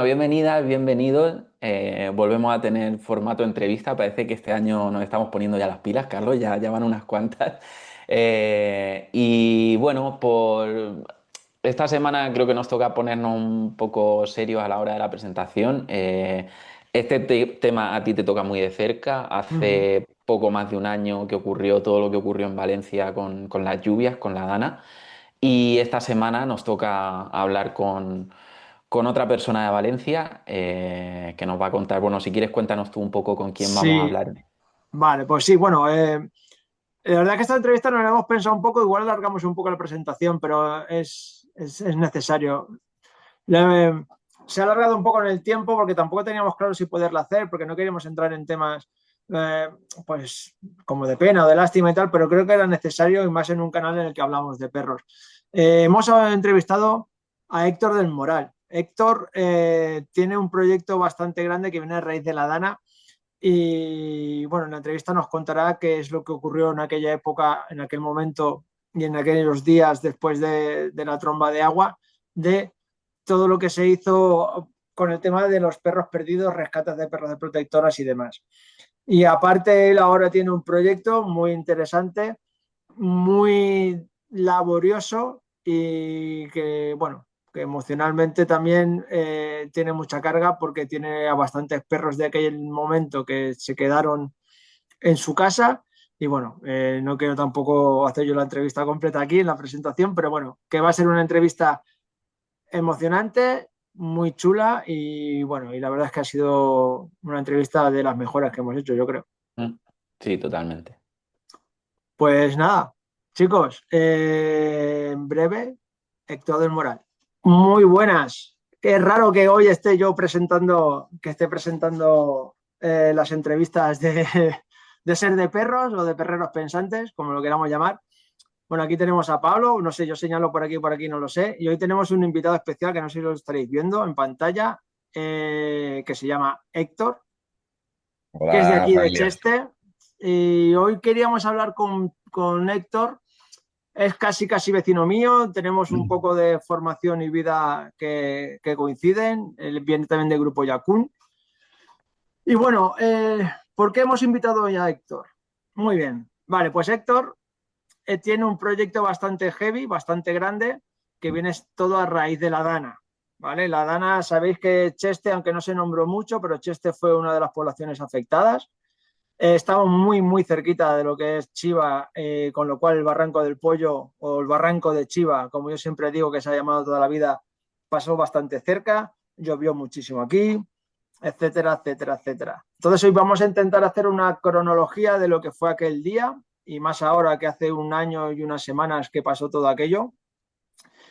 Bueno, bienvenidas, bienvenidos. Volvemos a tener formato entrevista. Parece que este año nos estamos poniendo ya las pilas, Carlos, ya van unas cuantas. Y bueno, por esta semana creo que nos toca ponernos un poco serios a la hora de la presentación. Este tema a ti te toca muy de cerca. Ujú. Hace poco más de un año que ocurrió todo lo que ocurrió en Valencia con las lluvias, con la Dana. Y esta semana nos toca hablar con otra persona de Valencia que nos va a contar. Bueno, si quieres, cuéntanos tú un poco con quién vamos a Sí, hablar. vale, pues sí, bueno, la verdad que esta entrevista nos la hemos pensado un poco, igual alargamos un poco la presentación, pero es necesario. Le- Se ha alargado un poco en el tiempo porque tampoco teníamos claro si poderla hacer, porque no queríamos entrar en temas eh, pues como de pena o de lástima y tal, pero creo que era necesario y más en un canal en el que hablamos de perros. Hemos entrevistado a Héctor del Moral. Héctor tiene un proyecto bastante grande que viene a raíz de la Dana. Y bueno, en la entrevista nos contará qué es lo que ocurrió en aquella época, en aquel momento y en aquellos días después de la tromba de agua, de todo lo que se hizo con el tema de los perros perdidos, rescates de perros de protectoras y demás. Y aparte, él ahora tiene un proyecto muy interesante, muy laborioso y que, bueno, que emocionalmente también tiene mucha carga porque tiene a bastantes perros de aquel momento que se quedaron en su casa. Y bueno, no quiero tampoco hacer yo la entrevista completa aquí en la presentación, pero bueno, que va a ser una entrevista emocionante, muy chula y bueno, y la verdad es que ha sido una entrevista de las mejores que hemos hecho, yo creo. Mm. Sí, totalmente. Pues nada, chicos, en breve, Héctor del Moral. Muy buenas. Qué raro que hoy esté yo presentando, que esté presentando las entrevistas de Ser de Perros o de Perreros Pensantes, como lo queramos llamar. Bueno, aquí tenemos a Pablo, no sé, yo señalo por aquí, no lo sé. Y hoy tenemos un invitado especial que no sé si lo estaréis viendo en pantalla, que se llama Héctor, que es de Hola aquí de familia. Cheste. Y hoy queríamos hablar con Héctor. Es casi vecino mío, tenemos un poco de formación y vida que coinciden. Él viene también del grupo Yakun. Y bueno, ¿por qué hemos invitado hoy a Héctor? Muy bien. Vale, pues Héctor tiene un proyecto bastante heavy, bastante grande, que viene todo a raíz de la Dana. ¿Vale? La Dana, sabéis que Cheste, aunque no se nombró mucho, pero Cheste fue una de las poblaciones afectadas. Estamos muy cerquita de lo que es Chiva, con lo cual el Barranco del Pollo o el Barranco de Chiva, como yo siempre digo que se ha llamado toda la vida, pasó bastante cerca, llovió muchísimo aquí, etcétera. Entonces hoy vamos a intentar hacer una cronología de lo que fue aquel día y más ahora que hace un año y unas semanas que pasó todo aquello.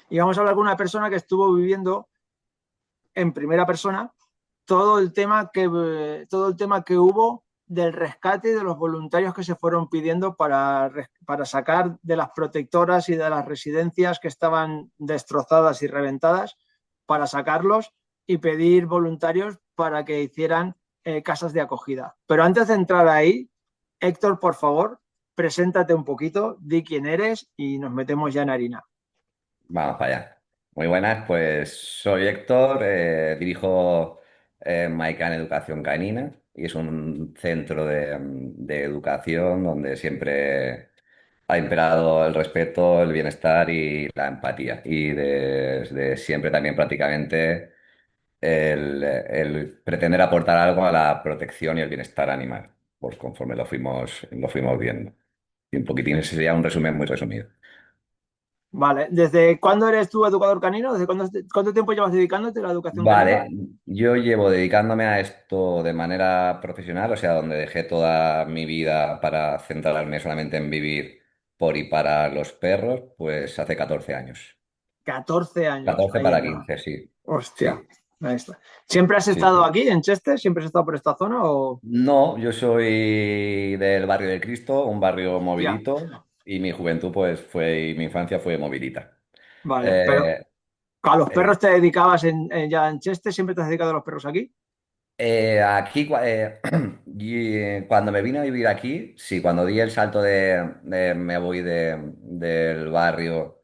Y vamos a hablar con una persona que estuvo viviendo en primera persona todo el tema que hubo del rescate y de los voluntarios que se fueron pidiendo para sacar de las protectoras y de las residencias que estaban destrozadas y reventadas, para sacarlos y pedir voluntarios para que hicieran casas de acogida. Pero antes de entrar ahí, Héctor, por favor, preséntate un poquito, di quién eres y nos metemos ya en harina. Vamos para allá. Muy buenas, pues soy Héctor, dirijo Maican Educación Canina y es un centro de educación donde siempre ha imperado el respeto, el bienestar y la empatía. Y desde siempre también prácticamente el pretender aportar algo a la protección y el bienestar animal, pues conforme lo fuimos viendo. Y un poquitín ese sería un resumen muy resumido. Vale, ¿desde cuándo eres tú educador canino? ¿Cuánto tiempo llevas dedicándote a la educación canina? Vale, yo llevo dedicándome a esto de manera profesional, o sea, donde dejé toda mi vida para centrarme solamente en vivir por y para los perros, pues hace 14 años. 14 años, 14 ahí para va. 15, sí. Hostia, Sí, ahí está. ¿Siempre has sí, estado sí. aquí en Chester? ¿Siempre has estado por esta zona o...? No, yo soy del barrio de Cristo, un barrio Hostia, movilito, y mi juventud, pues fue, y mi infancia fue movilita. vale, pero Eh, ¿a los eh, perros te dedicabas ya en Chester? ¿Siempre te has dedicado a los perros aquí? Aquí, cuando me vine a vivir aquí, sí, cuando di el salto me voy del barrio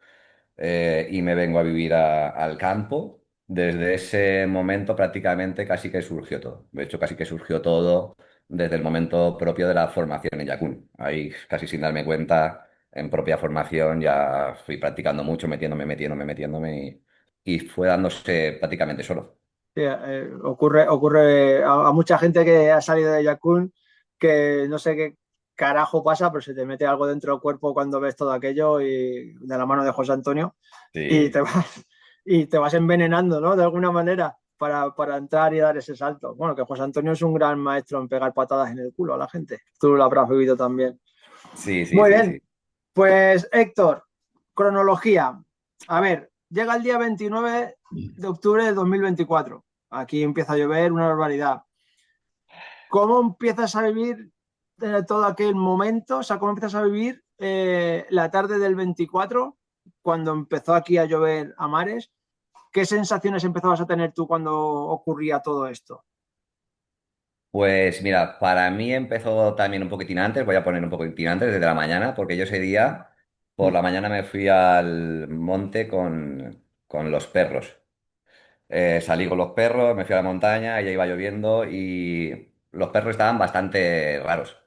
y me vengo a vivir al campo, desde ese momento prácticamente casi que surgió todo. De hecho, casi que surgió todo desde el momento propio de la formación en Yakun. Ahí, casi sin darme cuenta, en propia formación ya fui practicando mucho, metiéndome y fue dándose prácticamente solo. Sí, ocurre a mucha gente que ha salido de Yakun que no sé qué carajo pasa, pero se te mete algo dentro del cuerpo cuando ves todo aquello y de la mano de José Antonio y te Sí, vas, y te vas envenenando, ¿no? De alguna manera para entrar y dar ese salto. Bueno, que José Antonio es un gran maestro en pegar patadas en el culo a la gente. Tú lo habrás vivido también. sí, sí, Muy sí, sí. bien, pues Héctor, cronología. A ver, llega el día 29 de octubre de 2024. Aquí empieza a llover una barbaridad. ¿Cómo empiezas a vivir todo aquel momento? O sea, ¿cómo empiezas a vivir la tarde del 24 cuando empezó aquí a llover a mares? ¿Qué sensaciones empezabas a tener tú cuando ocurría todo esto? Pues mira, para mí empezó también un poquitín antes, voy a poner un poquitín antes, desde la mañana, porque yo ese día por la mañana me fui al monte con los perros. Salí con los perros, me fui a la montaña, ya iba lloviendo y los perros estaban bastante raros,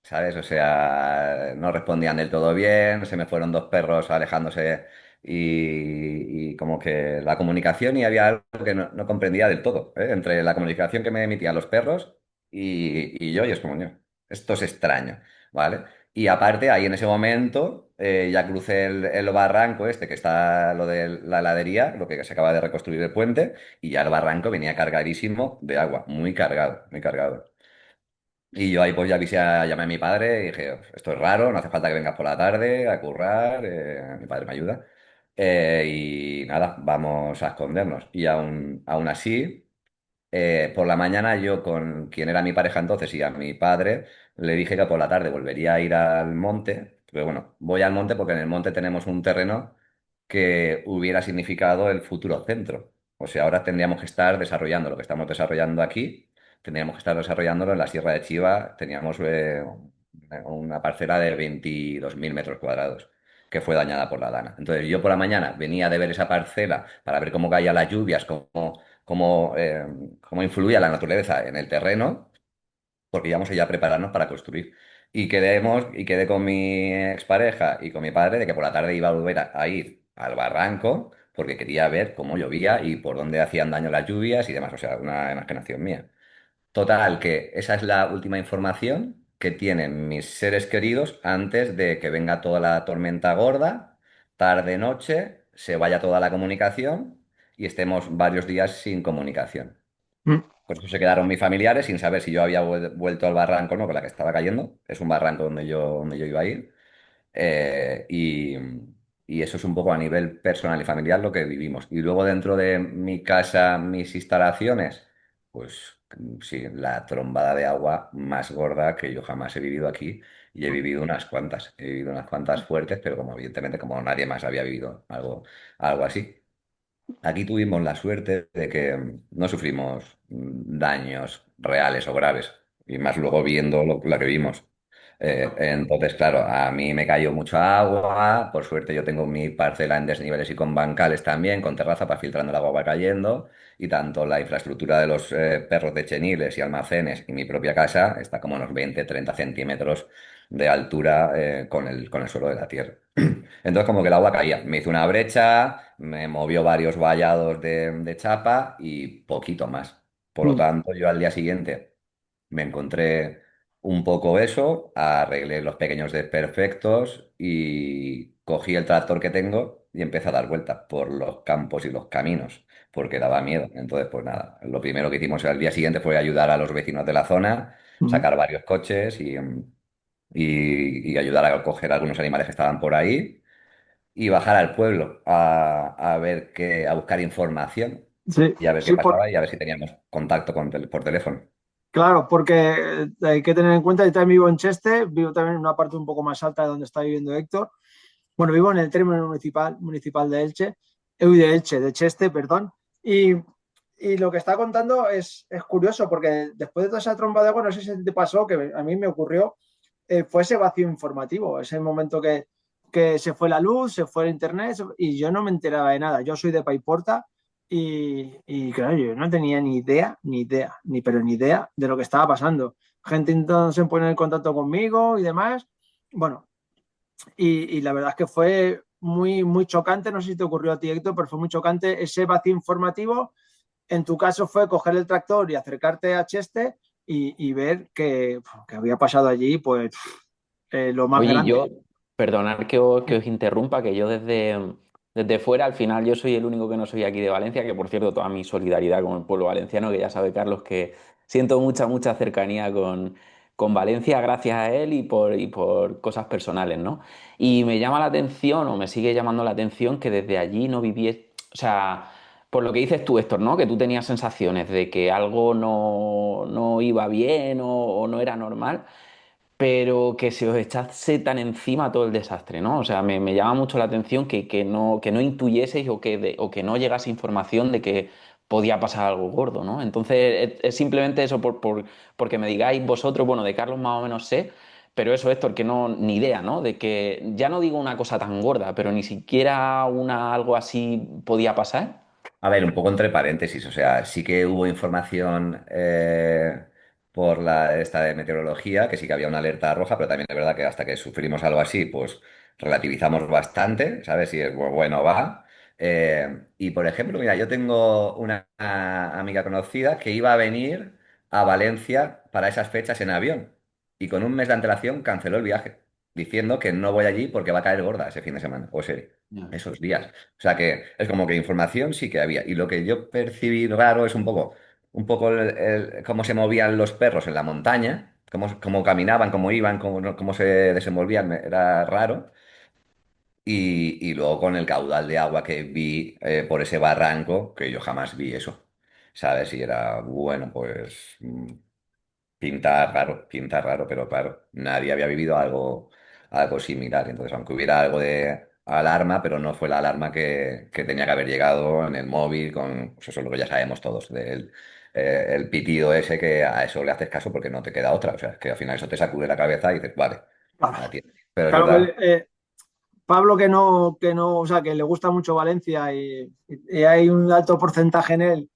¿sabes? O sea, no respondían del todo bien, se me fueron dos perros alejándose y como que la comunicación y había algo que no comprendía del todo, ¿eh? Entre la comunicación que me emitían los perros y yo, y es como, "Ño, esto es extraño, ¿vale? Y aparte, ahí en ese momento ya crucé el barranco este, que está lo de la heladería, lo que se acaba de reconstruir el puente, y ya el barranco venía cargadísimo de agua, muy cargado, muy cargado. Y yo ahí pues ya llamé a mi padre y dije, esto es raro, no hace falta que vengas por la tarde a currar, mi padre me ayuda. Y nada, vamos a escondernos. Y aún así... por la mañana yo con quien era mi pareja entonces y a mi padre le dije que por la tarde volvería a ir al monte, pero bueno, voy al monte porque en el monte tenemos un terreno que hubiera significado el futuro centro. O sea, ahora tendríamos que estar desarrollando lo que estamos desarrollando aquí, tendríamos que estar desarrollándolo en la Sierra de Chiva, teníamos una parcela de 22.000 metros cuadrados que fue dañada por la dana. Entonces yo por la mañana venía de ver esa parcela para ver cómo caían las lluvias, cómo influía la naturaleza en el terreno, porque íbamos ya a prepararnos para construir. Y quedé con mi expareja y con mi padre de que por la tarde iba a volver a ir al barranco porque quería ver cómo llovía y por dónde hacían daño las lluvias y demás. O sea, una imaginación mía. Total, que esa es la última información que tienen mis seres queridos antes de que venga toda la tormenta gorda, tarde, noche, se vaya toda la comunicación y estemos varios días sin comunicación. Mm. Por eso se quedaron mis familiares sin saber si yo había vuelto al barranco o no, con la que estaba cayendo. Es un barranco donde yo iba a ir. Eh, y, y eso es un poco a nivel personal y familiar lo que vivimos. Y luego dentro de mi casa, mis instalaciones, pues sí, la trombada de agua más gorda que yo jamás he vivido aquí. Y he vivido unas cuantas. He vivido unas cuantas fuertes, pero como evidentemente como nadie más había vivido algo así. Aquí tuvimos la suerte de que no sufrimos daños reales o graves, y más luego viendo lo que vimos. Entonces, claro, a mí me cayó mucha agua, por suerte yo tengo mi parcela en desniveles y con bancales también, con terraza para filtrando el agua va cayendo, y tanto la infraestructura de los perros de cheniles y almacenes y mi propia casa está como a unos 20-30 centímetros de altura con el suelo de la tierra. Entonces como que el agua caía. Me hizo una brecha, me movió varios vallados de chapa y poquito más. Por lo Mm. tanto, yo al día siguiente me encontré un poco eso, arreglé los pequeños desperfectos y cogí el tractor que tengo y empecé a dar vueltas por los campos y los caminos, porque daba miedo. Entonces, pues nada, lo primero que hicimos al día siguiente fue ayudar a los vecinos de la zona, Mm. sacar varios coches y ayudar a coger algunos animales que estaban por ahí y bajar al pueblo a buscar información Sí, y a ver qué sí, pasaba y a ver si teníamos contacto por teléfono. claro, porque hay que tener en cuenta, yo también vivo en Cheste, vivo también en una parte un poco más alta de donde está viviendo Héctor. Bueno, vivo en el término municipal de Elche, de Elche, de Cheste, perdón. Y lo que está contando es curioso, porque después de toda esa tromba de agua, no sé si te pasó, que a mí me ocurrió, fue ese vacío informativo, ese momento que se fue la luz, se fue el internet y yo no me enteraba de nada. Yo soy de Paiporta Y claro, yo no tenía ni idea, pero ni idea de lo que estaba pasando. Gente intentando poner en contacto conmigo y demás. Bueno, y la verdad es que fue muy, muy chocante. No sé si te ocurrió a ti, Héctor, pero fue muy chocante ese vacío informativo. En tu caso fue coger el tractor y acercarte a Cheste y ver que había pasado allí, pues, lo más Oye, grande. yo, perdonad que os interrumpa, que yo desde fuera, al final yo soy el único que no soy aquí de Valencia, que por cierto, toda mi solidaridad con el pueblo valenciano, que ya sabe Carlos que siento mucha, mucha cercanía con Valencia gracias a él y por cosas personales, ¿no? Y me llama la atención, o me sigue llamando la atención, que desde allí no viví, o sea, por lo que dices tú, Héctor, ¿no? Que tú tenías sensaciones de que algo no iba bien o no era normal, pero que se os echase tan encima todo el desastre, ¿no? O sea, me llama mucho la atención que no intuyeseis o que no llegase información de que podía pasar algo gordo, ¿no? Entonces, es simplemente eso porque me digáis vosotros, bueno, de Carlos más o menos sé, pero eso, Héctor, que no, ni idea, ¿no? De que ya no digo una cosa tan gorda, pero ni siquiera algo así podía pasar. A ver, un poco entre paréntesis, o sea, sí que hubo información por esta de meteorología, que sí que había una alerta roja, pero también es verdad que hasta que sufrimos algo así, pues relativizamos bastante, ¿sabes? Si es bueno, va. Y por ejemplo, mira, yo tengo una amiga conocida que iba a venir a Valencia para esas fechas en avión y con un mes de antelación canceló el viaje, diciendo que no voy allí porque va a caer gorda ese fin de semana, o Ya. esos días. O sea que es como que información sí que había. Y lo que yo percibí raro es un poco cómo se movían los perros en la montaña, cómo caminaban, cómo iban, cómo se desenvolvían, era raro. Y luego con el caudal de agua que vi por ese barranco, que yo jamás vi eso. ¿Sabes? Y era, bueno, pues pinta raro, pero claro, nadie había vivido algo similar. Entonces, aunque hubiera algo de alarma, pero no fue la alarma que tenía que haber llegado en el móvil, con pues eso es lo que ya sabemos todos, del el pitido ese, que a eso le haces caso porque no te queda otra. O sea, es que al final eso te sacude la cabeza y dices, vale, Claro, atiende. Pero es claro, verdad. Pablo o sea, que le gusta mucho Valencia y hay un alto porcentaje en él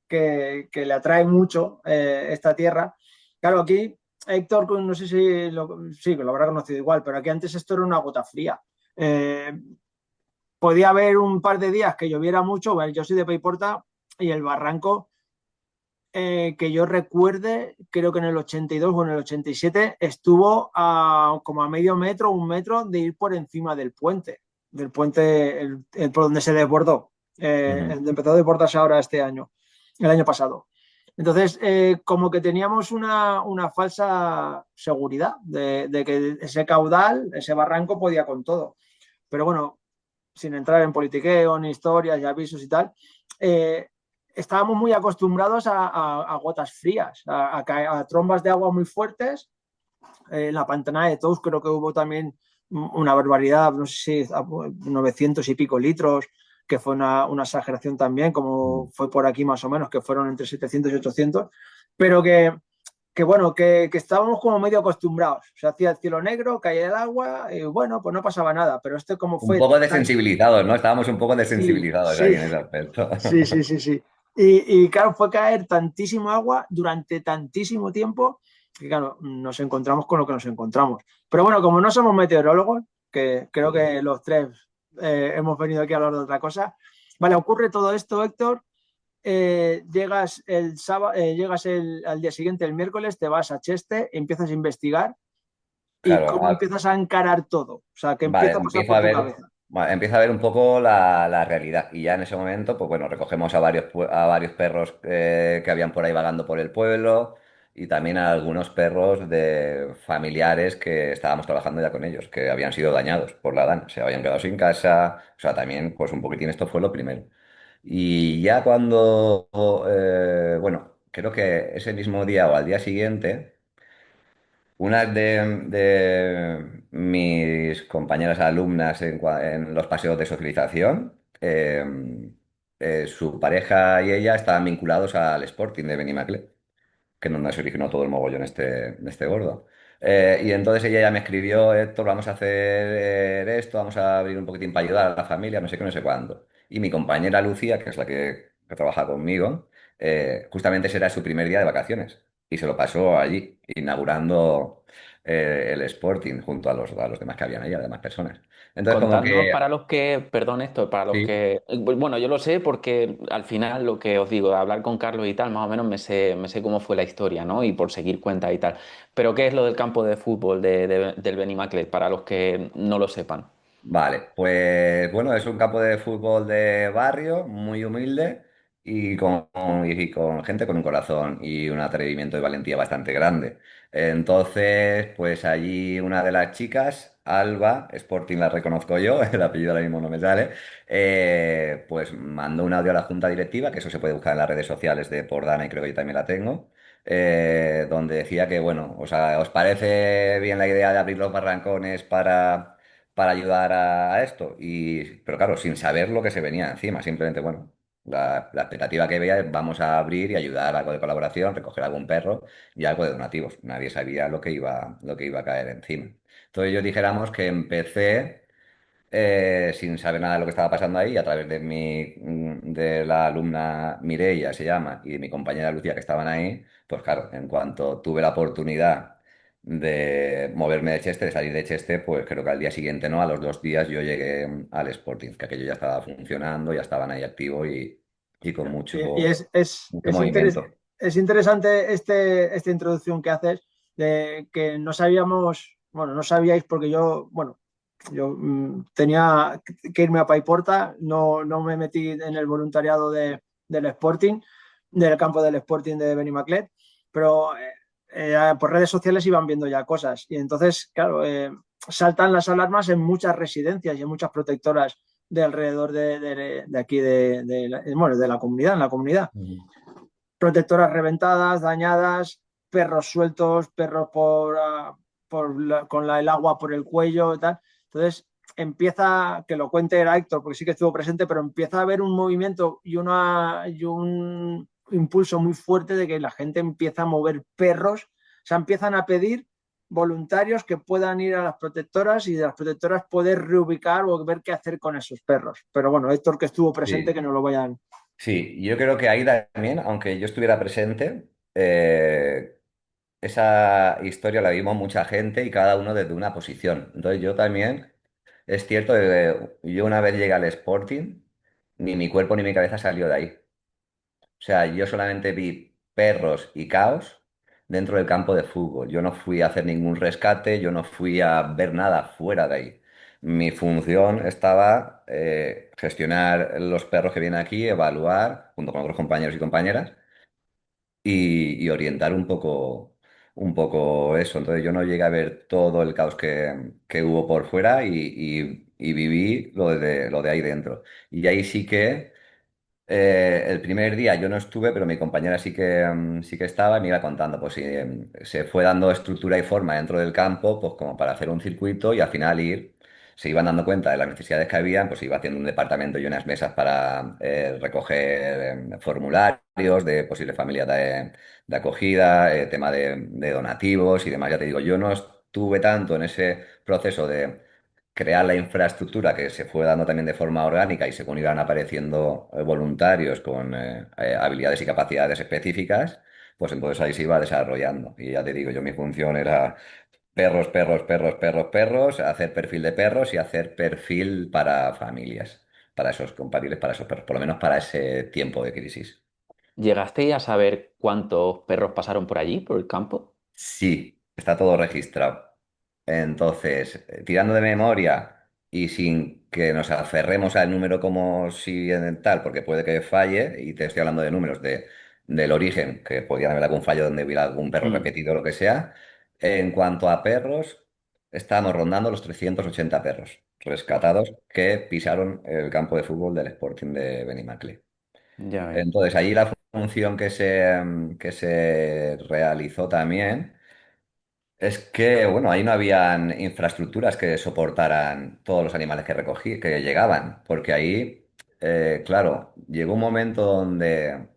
que le atrae mucho esta tierra. Claro, aquí Héctor, no sé si sí, que lo habrá conocido igual, pero aquí antes esto era una gota fría. Eh, Podía haber un par de días que lloviera mucho, bueno, yo soy de Paiporta y el barranco que yo recuerde, creo que en el 82 o en el 87 estuvo como a medio metro, un metro de ir por encima del puente por donde se desbordó, Ujú. el empezó a desbordarse ahora este año, el año pasado. Entonces, como que teníamos una falsa seguridad de que ese caudal, ese barranco podía con todo. Pero bueno, sin entrar en politiqueo, ni historias y avisos y tal, eh, estábamos muy acostumbrados a gotas frías, a trombas de agua muy fuertes. En la Pantana de Tous creo que hubo también una barbaridad, no sé si 900 y pico litros, que fue una exageración también, como fue por aquí más o menos, que fueron entre 700 y 800, pero que bueno, que estábamos como medio acostumbrados. Se hacía el cielo negro, caía el agua, y bueno, pues no pasaba nada. Pero este como Un fue poco tan... desensibilizados, ¿no? Estábamos un poco Sí, desensibilizados ahí sí, en ese aspecto. sí, sí, sí, sí. Y claro, fue caer tantísimo agua durante tantísimo tiempo que claro, nos encontramos con lo que nos encontramos. Pero bueno, como no somos meteorólogos, que creo que los tres hemos venido aquí a hablar de otra cosa, vale, ocurre todo esto, Héctor, llegas el sábado, llegas al día siguiente, el miércoles, te vas a Cheste, empiezas a investigar y Claro, cómo empiezas a encarar todo. O sea, que vale, empieza a pasar empiezo por a tu ver, cabeza. vale, empiezo a ver un poco la realidad y ya en ese momento, pues bueno, recogemos a varios perros que habían por ahí vagando por el pueblo y también a algunos perros de familiares que estábamos trabajando ya con ellos, que habían sido dañados por la DAN, se habían quedado sin casa, o sea, también pues un poquitín esto fue lo primero. Y ya cuando, bueno, creo que ese mismo día o al día siguiente... Una de mis compañeras alumnas en los paseos de socialización, su pareja y ella estaban vinculados al Sporting de Benimaclet, que es donde se originó todo el mogollón este gordo. Y entonces ella ya me escribió, Héctor, vamos a hacer esto, vamos a abrir un poquitín para ayudar a la familia, no sé qué, no sé cuándo. Y mi compañera Lucía, que es la que que trabaja conmigo, justamente ese era su primer día de vacaciones y se lo pasó allí, inaugurando el Sporting junto a los demás que habían ahí, a las demás personas. Entonces, como Contadnos que, para los que, perdón esto, para los sí. que, bueno, yo lo sé porque al final lo que os digo, de hablar con Carlos y tal, más o menos me sé cómo fue la historia, ¿no? Y por seguir cuenta y tal. Pero ¿qué es lo del campo de fútbol del Benimaclet, para los que no lo sepan? Vale, pues bueno, es un campo de fútbol de barrio muy humilde y con gente con un corazón y un atrevimiento y valentía bastante grande. Entonces, pues allí una de las chicas, Alba, Sporting la reconozco yo, el apellido ahora mismo no me sale, pues mandó un audio a la junta directiva, que eso se puede buscar en las redes sociales de Pordana y creo que yo también la tengo, donde decía que, bueno, o sea, ¿os parece bien la idea de abrir los barrancones para ayudar a esto? Pero claro, sin saber lo que se venía encima, simplemente, bueno, la expectativa que veía es vamos a abrir y ayudar, algo de colaboración, recoger algún perro y algo de donativos. Nadie sabía lo que iba a caer encima. Entonces yo dijéramos que empecé sin saber nada de lo que estaba pasando ahí, a través de la alumna Mireia, se llama, y de mi compañera Lucía, que estaban ahí, pues claro, en cuanto tuve la oportunidad de moverme de Cheste, de salir de Cheste, pues creo que al día siguiente, ¿no? A los 2 días yo llegué al Sporting, que aquello ya estaba funcionando, ya estaban ahí activos y con Y mucho movimiento. es interesante esta introducción que haces de que no sabíamos, bueno, no sabíais porque yo, bueno, yo tenía que irme a Paiporta, no me metí en el voluntariado del Sporting, del campo del Sporting de Benimaclet, pero por redes sociales iban viendo ya cosas y entonces, claro, saltan las alarmas en muchas residencias y en muchas protectoras de alrededor de aquí, bueno, de la comunidad, en la comunidad. Ujú. Protectoras reventadas, dañadas, perros sueltos, perros con el agua por el cuello y tal. Entonces empieza, que lo cuente era Héctor, porque sí que estuvo presente, pero empieza a haber un movimiento y un impulso muy fuerte de que la gente empieza a mover perros, o sea, empiezan a pedir voluntarios que puedan ir a las protectoras y de las protectoras poder reubicar o ver qué hacer con esos perros. Pero bueno, Héctor que estuvo presente, Sí. que no lo vayan. Sí, yo creo que ahí también, aunque yo estuviera presente, esa historia la vimos mucha gente y cada uno desde una posición. Entonces yo también, es cierto que yo una vez llegué al Sporting, ni mi cuerpo ni mi cabeza salió de ahí. O sea, yo solamente vi perros y caos dentro del campo de fútbol. Yo no fui a hacer ningún rescate, yo no fui a ver nada fuera de ahí. Mi función estaba gestionar los perros que vienen aquí, evaluar, junto con otros compañeros y compañeras, y orientar un poco eso. Entonces yo no llegué a ver todo el caos que hubo por fuera y viví lo de ahí dentro. Y ahí sí que el primer día yo no estuve, pero mi compañera sí que estaba y me iba contando, pues sí, se fue dando estructura y forma dentro del campo, pues como para hacer un circuito y al final se iban dando cuenta de las necesidades que habían, pues se iba haciendo un departamento y unas mesas para recoger formularios de posibles familias de acogida, tema de donativos y demás. Ya te digo, yo no estuve tanto en ese proceso de crear la infraestructura que se fue dando también de forma orgánica y según iban apareciendo voluntarios con habilidades y capacidades específicas, pues entonces ahí se iba desarrollando. Y ya te digo, yo mi función era perros, perros, perros, perros, perros, hacer perfil de perros y hacer perfil para familias, para esos compatibles, para esos perros, por lo menos para ese tiempo de crisis. ¿Llegasteis a saber cuántos perros pasaron por allí, por el campo? Sí, está todo registrado. Entonces, tirando de memoria y sin que nos aferremos al número como si en tal, porque puede que falle, y te estoy hablando de números del origen, que podían haber algún fallo donde hubiera algún perro Mm. repetido o lo que sea. En cuanto a perros, estábamos rondando los 380 perros rescatados que pisaron el campo de fútbol del Sporting de Benimaclet. Ya ves. Entonces, allí la función que se realizó también. Es que, bueno, ahí no habían infraestructuras que soportaran todos los animales que recogí, que llegaban, porque ahí, claro, llegó un momento donde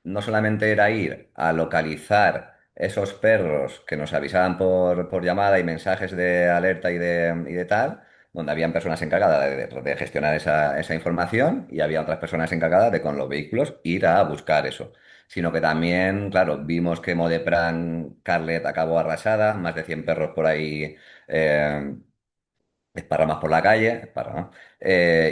no solamente era ir a localizar esos perros que nos avisaban por llamada y mensajes de alerta y de tal, donde habían personas encargadas de gestionar esa información y había otras personas encargadas de con los vehículos ir a buscar eso. Sino que también, claro, vimos que Modepran Carlet acabó arrasada, más de 100 perros por ahí eh, esparramas por la calle,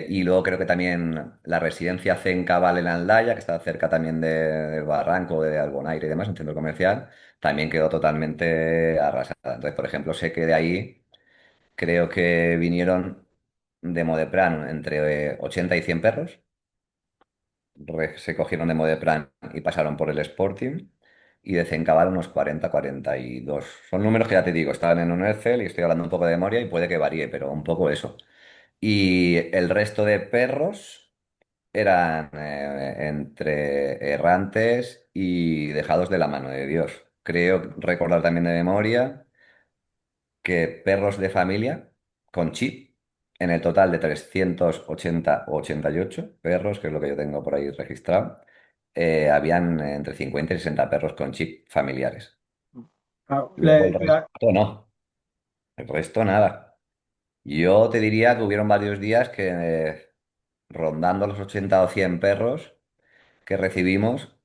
y luego creo que también la residencia Cencabal en Aldaya, que está cerca también del Barranco, de Albonaire y demás, un centro comercial, también quedó totalmente arrasada. Entonces, por ejemplo, sé que de ahí creo que vinieron de Modepran entre 80 y 100 perros, se cogieron de Modepran y pasaron por el Sporting. Y de Cencabal unos 40-42. Son números que ya te digo, estaban en un Excel y estoy hablando un poco de memoria y puede que varíe, pero un poco eso. Y el resto de perros eran entre errantes y dejados de la mano de Dios. Creo recordar también de memoria que perros de familia con chip, en el total de 380 o 88 perros, que es lo que yo tengo por ahí registrado, habían entre 50 y 60 perros con chip familiares. Claro, Luego el resto no, el resto nada. Yo te diría que hubieron varios días que rondando los 80 o 100 perros que recibimos,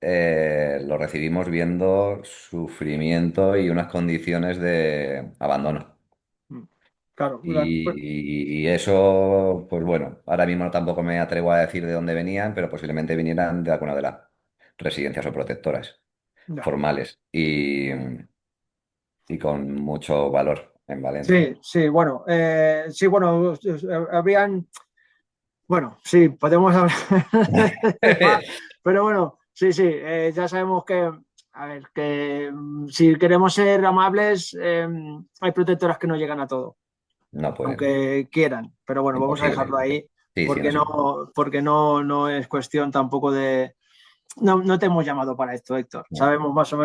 lo recibimos viendo sufrimiento y unas condiciones de abandono. claro, Y eso, pues bueno, ahora mismo tampoco me atrevo a decir de dónde venían, pero posiblemente vinieran de alguna de las residencias o protectoras ya. formales y con mucho valor en Valencia. Sí, sí, bueno, sí, bueno, habrían, bueno, sí, podemos hablar de más, pero bueno, sí, sí, ya sabemos que, a ver, que si queremos ser amables, hay protectoras que no llegan a todo, No pueden, aunque quieran, pero bueno, vamos a imposible. dejarlo ahí, Sí, sí, no se puede. porque no, no es cuestión tampoco de, no, no te hemos llamado para esto, Héctor, No, sabemos más claro,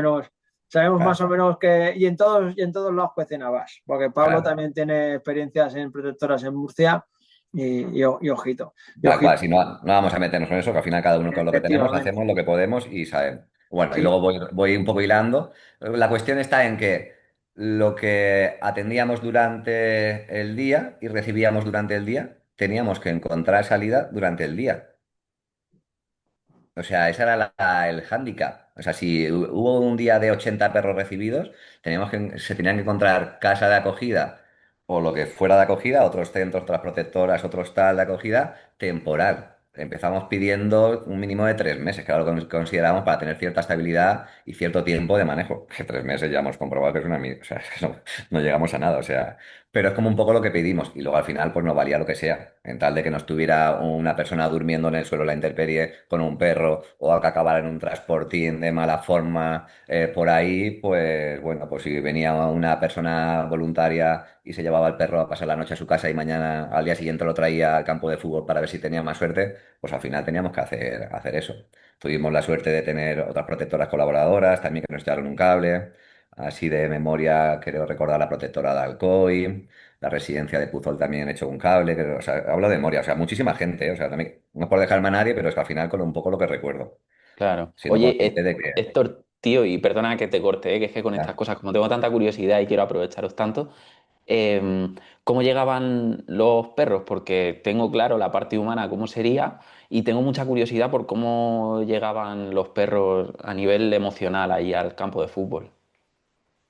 o menos que, y en todos lados cuecen habas, porque Pablo claro. también tiene experiencias en protectoras en Murcia y ojito, y Tal cual, ojito, si no, no vamos a meternos en eso, que al final cada uno con lo que tenemos efectivamente. hacemos lo que podemos y sabemos. Bueno, y Sí, luego voy un poco hilando. La cuestión está en que lo que atendíamos durante el día y recibíamos durante el día, teníamos que encontrar salida durante el día. O sea, ese era el hándicap. O sea, si hubo un día de 80 perros recibidos, se tenían que encontrar casa de acogida o lo que fuera de acogida, otros centros, otras protectoras, otros tal de acogida, temporal. Empezamos pidiendo un mínimo de 3 meses, que era lo que consideramos para tener cierta estabilidad y cierto tiempo de manejo. Que 3 meses ya hemos comprobado que es una mierda. O sea, es que no llegamos a nada. O sea, pero es como un poco lo que pedimos y luego al final pues nos valía lo que sea. En tal de que no estuviera una persona durmiendo en el suelo a la intemperie con un perro o a que acabara en un transportín de mala forma por ahí, pues bueno, pues si venía una persona voluntaria y se llevaba al perro a pasar la noche a su casa y mañana al día siguiente lo traía al campo de fútbol para ver si tenía más suerte, pues al final teníamos que hacer eso. Tuvimos la suerte de tener otras protectoras colaboradoras también que nos echaron un cable. Así de memoria, creo recordar la protectora de Alcoy, la residencia de Puzol también he hecho un cable, o sea, hablo de memoria, o sea, muchísima gente, o sea, también, no es por dejarme a nadie, pero es que al final con un poco lo que recuerdo, Claro. siendo Oye, consciente de que... Héctor, tío, y perdona que te corte, que es que con estas ya, cosas, como tengo tanta curiosidad y quiero aprovecharos tanto, ¿cómo llegaban los perros? Porque tengo claro la parte humana, cómo sería, y tengo mucha curiosidad por cómo llegaban los perros a nivel emocional ahí al campo de fútbol.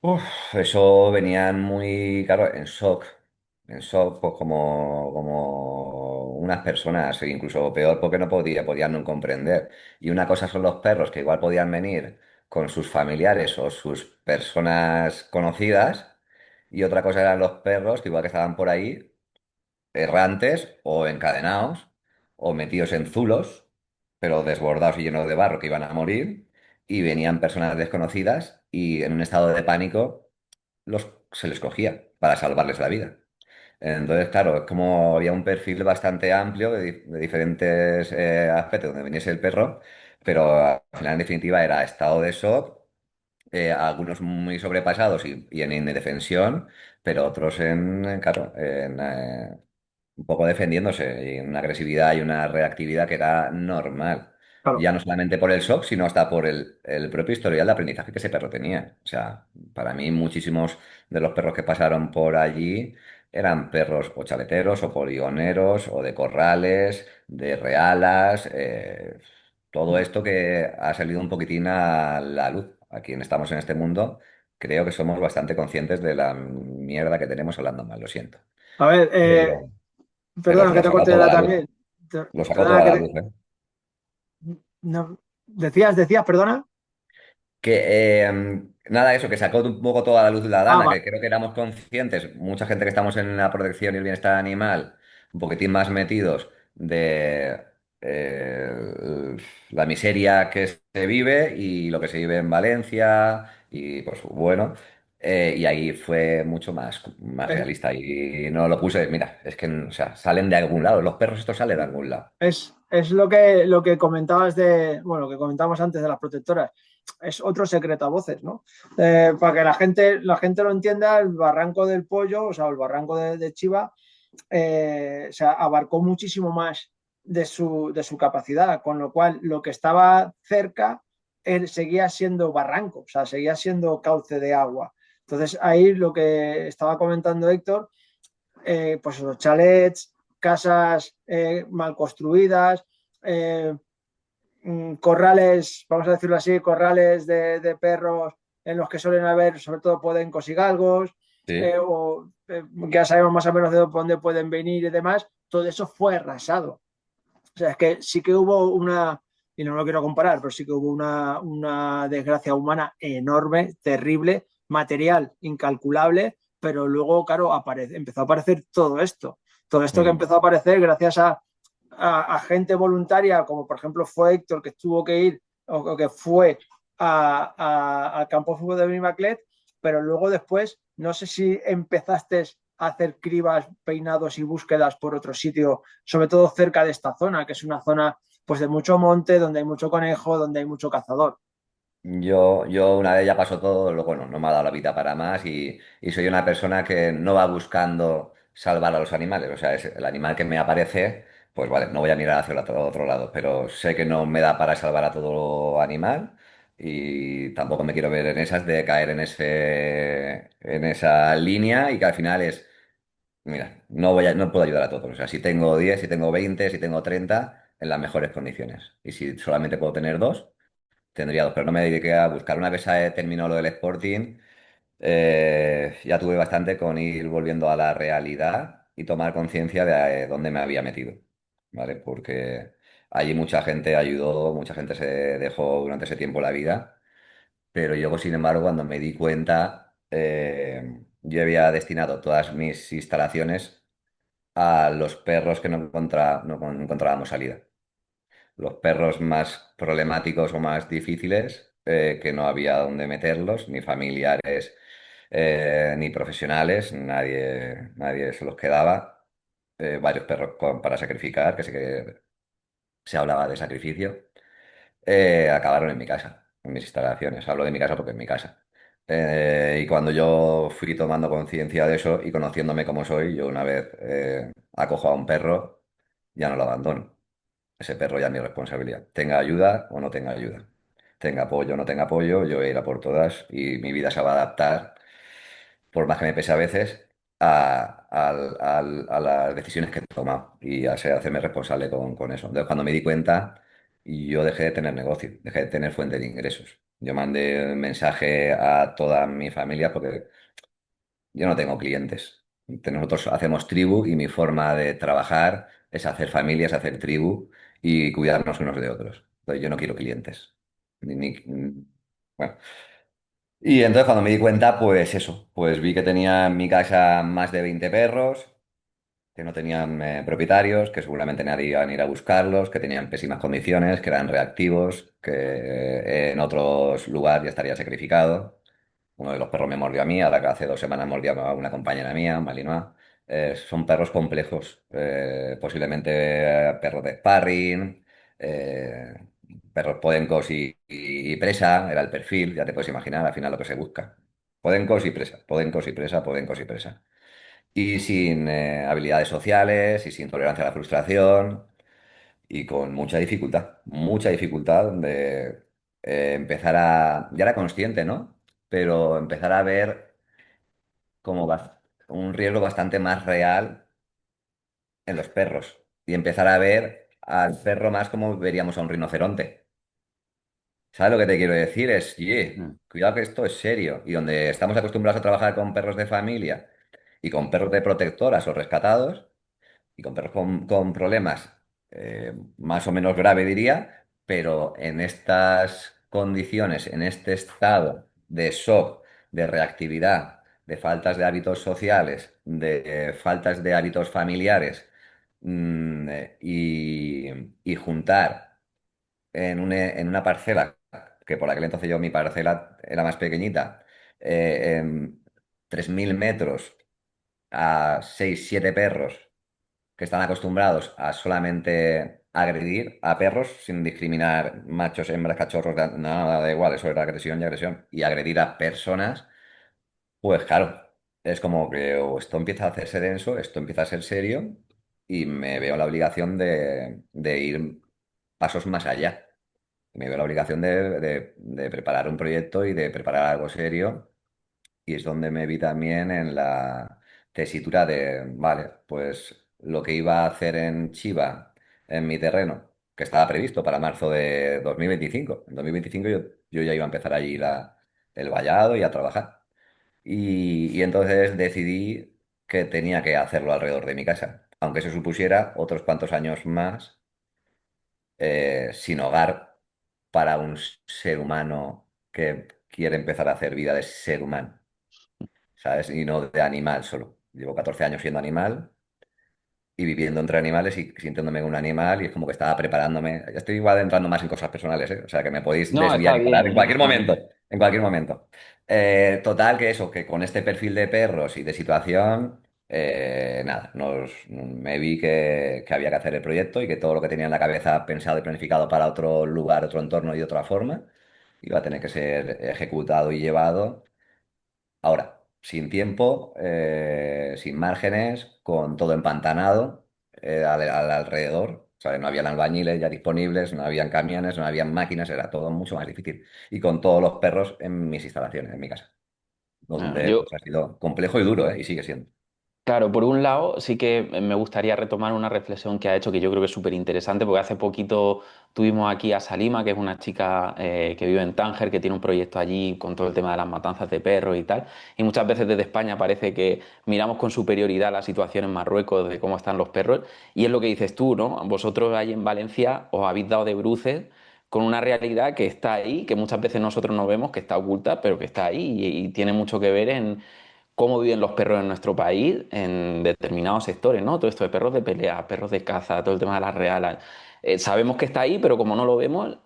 uf, eso venían muy, claro, en shock, pues como unas personas, e incluso peor porque no podían no comprender. Y una cosa son los perros que igual podían venir con sus familiares o sus personas conocidas, y otra cosa eran los perros que igual que estaban por ahí errantes o encadenados o metidos en zulos, pero desbordados y llenos de barro que iban a morir, y venían personas desconocidas y en un estado de pánico se les cogía para salvarles la vida. Entonces, claro, es como había un perfil bastante amplio de diferentes aspectos donde viniese el perro, pero al final, en definitiva, era estado de shock, algunos muy sobrepasados y en indefensión, pero otros claro, un poco defendiéndose, y una agresividad y una reactividad que era normal. claro. Ya no solamente por el shock, sino hasta por el propio historial de aprendizaje que ese perro tenía. O sea, para mí muchísimos de los perros que pasaron por allí eran perros o chaleteros o poligoneros o de corrales, de realas, todo esto que ha salido un poquitín a la luz. A quien estamos en este mundo, creo que somos bastante conscientes de la mierda que tenemos hablando mal, lo siento. A ver, Pero, pero perdona que lo te sacó corte toda la la luz, también. lo sacó Perdona toda que la te... luz, ¿eh? no, decías, perdona. Nada, eso, que sacó un poco toda la luz de la Ah, Dana, va. que creo que éramos conscientes, mucha gente que estamos en la protección y el bienestar animal, un poquitín más metidos de eh, la miseria que se vive y lo que se vive en Valencia, y pues bueno, y ahí fue mucho más Es, realista y no lo puse, mira, es que, o sea, salen de algún lado, los perros estos salen de algún lado. es lo que comentabas bueno, lo que comentábamos antes de las protectoras. Es otro secreto a voces, ¿no? Para que la gente lo entienda, el barranco del Pollo, o sea, el barranco de Chiva, o sea, abarcó muchísimo más de su capacidad, con lo cual lo que estaba cerca él seguía siendo barranco, o sea, seguía siendo cauce de agua. Entonces ahí lo que estaba comentando Héctor, pues los chalets, casas mal construidas, eh, corrales, vamos a decirlo así, corrales perros en los que suelen haber sobre todo podencos y galgos, Sí. ya sabemos más o menos de dónde pueden venir y demás, todo eso fue arrasado. O sea, es que sí que hubo y no lo quiero comparar, pero sí que hubo una desgracia humana enorme, terrible, material incalculable, pero luego, claro, empezó a aparecer todo esto. Todo esto que Mm. empezó a aparecer gracias a gente voluntaria, como por ejemplo fue Héctor, que tuvo que ir o que fue al campo de fútbol de Benimaclet, pero luego después, no sé si empezaste a hacer cribas, peinados y búsquedas por otro sitio, sobre todo cerca de esta zona, que es una zona pues de mucho monte, donde hay mucho conejo, donde hay mucho cazador. Yo una vez ya pasó todo, luego no me ha dado la vida para más y soy una persona que no va buscando salvar a los animales. O sea, es el animal que me aparece, pues vale, no voy a mirar hacia el otro lado, pero sé que no me da para salvar a todo animal y tampoco me quiero ver en esas de caer en esa línea y que al final es, mira, no puedo ayudar a todos. O sea, si tengo 10, si tengo 20, si tengo 30, en las mejores condiciones. Y si solamente puedo tener dos. Tendría dos, pero no me dediqué a buscar. Una vez terminó lo del Sporting, ya tuve bastante con ir volviendo a la realidad y tomar conciencia de dónde me había metido, ¿vale? Porque allí mucha gente ayudó, mucha gente se dejó durante ese tiempo la vida, pero yo, sin embargo, cuando me di cuenta, yo había destinado todas mis instalaciones a los perros que no encontrábamos salida, los perros más problemáticos o más difíciles, que no había dónde meterlos, ni familiares, ni profesionales, nadie se los quedaba. Varios perros para sacrificar, que se hablaba de sacrificio, acabaron en mi casa, en mis instalaciones. Hablo de mi casa porque es mi casa. Y cuando yo fui tomando conciencia de eso y conociéndome como soy, yo una vez acojo a un perro, ya no lo abandono. Ese perro ya es mi responsabilidad. Tenga ayuda o no tenga ayuda. Tenga apoyo o no tenga apoyo, yo voy a ir a por todas y mi vida se va a adaptar, por más que me pese a veces, a las decisiones que he tomado y hacerme responsable con eso. Entonces, cuando me di cuenta, yo dejé de tener negocio, dejé de tener fuente de ingresos. Yo mandé un mensaje a toda mi familia porque yo no tengo clientes. Nosotros hacemos tribu y mi forma de trabajar es hacer familias, hacer tribu y cuidarnos unos de otros. Entonces yo no quiero clientes. Bueno. Y entonces cuando me di cuenta, pues eso, pues vi que tenía en mi casa más de 20 perros, que no tenían propietarios, que seguramente nadie iba a ir a buscarlos, que tenían pésimas condiciones, que eran reactivos, que en otros lugares ya estaría sacrificado. Uno de los perros me mordió a mí, ahora que hace 2 semanas mordió a una compañera mía, Malinois. Son perros complejos, posiblemente perros de sparring, eh, perros podencos y presa, era el perfil, ya te puedes imaginar al final lo que se busca. Podencos y presa, podencos y presa, podencos y presa. Y sin habilidades sociales y sin tolerancia a la frustración y con mucha dificultad de ya era consciente, ¿no? Pero empezar a ver cómo un riesgo bastante más real en los perros y empezar a ver al perro más como veríamos a un rinoceronte. ¿Sabes lo que te quiero decir? Es, oye, Mm. cuidado que esto es serio. Y donde estamos acostumbrados a trabajar con perros de familia y con perros de protectoras o rescatados, y con perros con problemas más o menos grave, diría, pero en estas condiciones, en este estado de shock, de reactividad, de faltas de hábitos sociales, de faltas de hábitos familiares, y juntar en una parcela, que por aquel entonces yo mi parcela era más pequeñita, en 3.000 metros a 6 7 perros que están acostumbrados a solamente agredir a perros sin discriminar machos, hembras, cachorros, nada, da igual, eso era agresión y agresión. Y agredir a personas, pues claro, es como que o esto empieza a hacerse denso, esto empieza a ser serio y me veo la obligación de ir pasos más allá. Me veo la obligación de preparar un proyecto y de preparar algo serio y es donde me vi también en la tesitura de, vale, pues lo que iba a hacer en Chiva, en mi terreno, que estaba previsto para marzo de 2025. En 2025 yo ya iba a empezar allí el vallado y a trabajar. Y entonces decidí que tenía que hacerlo alrededor de mi casa, aunque eso supusiera otros cuantos años más sin hogar para un ser humano que quiere empezar a hacer vida de ser humano. ¿Sabes? Y no de animal solo. Llevo 14 años siendo animal y viviendo entre animales y sintiéndome un animal y es como que estaba preparándome. Ya estoy igual entrando más en cosas personales, ¿eh? O sea, que me podéis No, desviar está y parar bien, en no cualquier pasa nada. momento. En cualquier momento. Total, que eso, que con este perfil de perros y de situación, nada, me vi que había que hacer el proyecto y que todo lo que tenía en la cabeza pensado y planificado para otro lugar, otro entorno y de otra forma, iba a tener que ser ejecutado y llevado. Ahora, sin tiempo, sin márgenes, con todo empantanado al alrededor. ¿Sabes? No habían albañiles ya disponibles, no habían camiones, no habían máquinas, era todo mucho más difícil. Y con todos los perros en mis instalaciones, en mi casa, donde Yo, pues, ha sido complejo y duro, ¿eh? Y sigue siendo. claro, por un lado, sí que me gustaría retomar una reflexión que ha hecho que yo creo que es súper interesante, porque hace poquito tuvimos aquí a Salima, que es una chica que vive en Tánger, que tiene un proyecto allí con todo el tema de las matanzas de perros y tal. Y muchas veces desde España parece que miramos con superioridad la situación en Marruecos de cómo están los perros. Y es lo que dices tú, ¿no? Vosotros ahí en Valencia os habéis dado de bruces con una realidad que está ahí, que muchas veces nosotros no vemos, que está oculta, pero que está ahí y tiene mucho que ver en cómo viven los perros en nuestro país en determinados sectores, ¿no? Todo esto de perros de pelea, perros de caza, todo el tema de las realas. Sabemos que está ahí, pero como no lo vemos,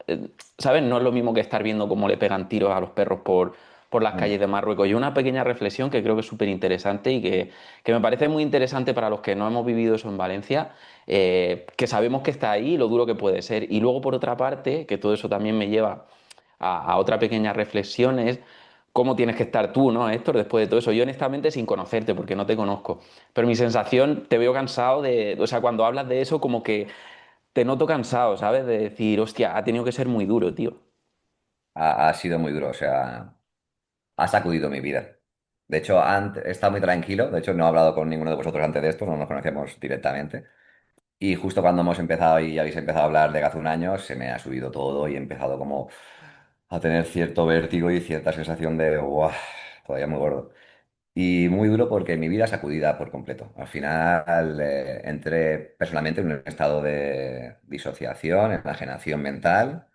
¿sabes? No es lo mismo que estar viendo cómo le pegan tiros a los perros por las Mm. calles de Marruecos. Y una pequeña reflexión que creo que es súper interesante y que me parece muy interesante para los que no hemos vivido eso en Valencia, que sabemos que está ahí y lo duro que puede ser. Y luego, por otra parte, que todo eso también me lleva a otra pequeña reflexión, es cómo tienes que estar tú, ¿no, Héctor? Después de todo eso. Yo honestamente sin conocerte, porque no te conozco. Pero mi sensación, te veo cansado de, o sea, cuando hablas de eso, como que te noto cansado, ¿sabes? De decir, hostia, ha tenido que ser muy duro, tío. Ha sido muy duro, o sea, ha sacudido mi vida. De hecho, antes, he estado muy tranquilo, de hecho no he hablado con ninguno de vosotros antes de esto, no nos conocemos directamente. Y justo cuando hemos empezado y habéis empezado a hablar de que hace un año, se me ha subido todo y he empezado como a tener cierto vértigo y cierta sensación de, ¡guau! Todavía muy gordo. Y muy duro porque mi vida es sacudida por completo. Al final entré personalmente en un estado de disociación, enajenación mental,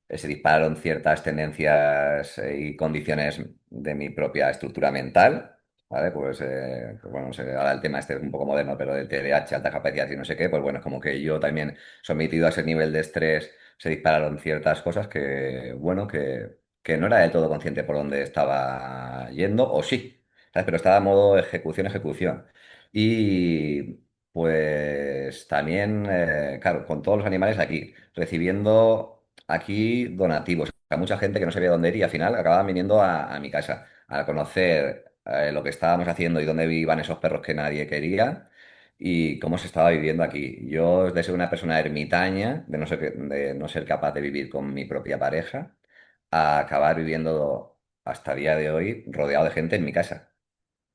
se dispararon ciertas tendencias y condiciones de mi propia estructura mental, ¿vale? Pues bueno, ahora el tema este es un poco moderno, pero del TDAH, alta capacidad y no sé qué, pues bueno, es como que yo también sometido a ese nivel de estrés se dispararon ciertas cosas que, bueno, que no era del todo consciente por dónde estaba yendo, o sí, ¿sabes? Pero estaba a modo ejecución, ejecución. Y pues también, claro, con todos los animales aquí, recibiendo aquí donativos. A mucha gente que no sabía dónde ir y al final acababan viniendo a mi casa a conocer lo que estábamos haciendo y dónde vivían esos perros que nadie quería y cómo se estaba viviendo aquí. Yo, de ser una persona ermitaña, de no ser capaz de vivir con mi propia pareja, a acabar viviendo hasta el día de hoy rodeado de gente en mi casa.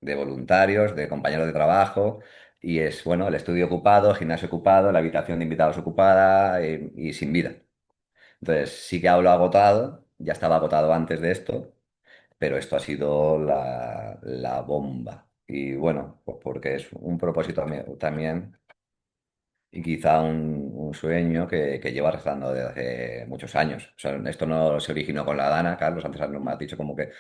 de voluntarios, de compañeros de trabajo, y es, bueno, el estudio ocupado, el gimnasio ocupado, la habitación de invitados ocupada y sin vida. Entonces, sí que hablo agotado, ya estaba agotado antes de esto, pero esto ha sido la bomba. Y bueno, pues porque es un propósito también y quizá un sueño que lleva arrastrando desde hace muchos años. O sea, esto no se originó con la Dana, Carlos, antes me has dicho como que...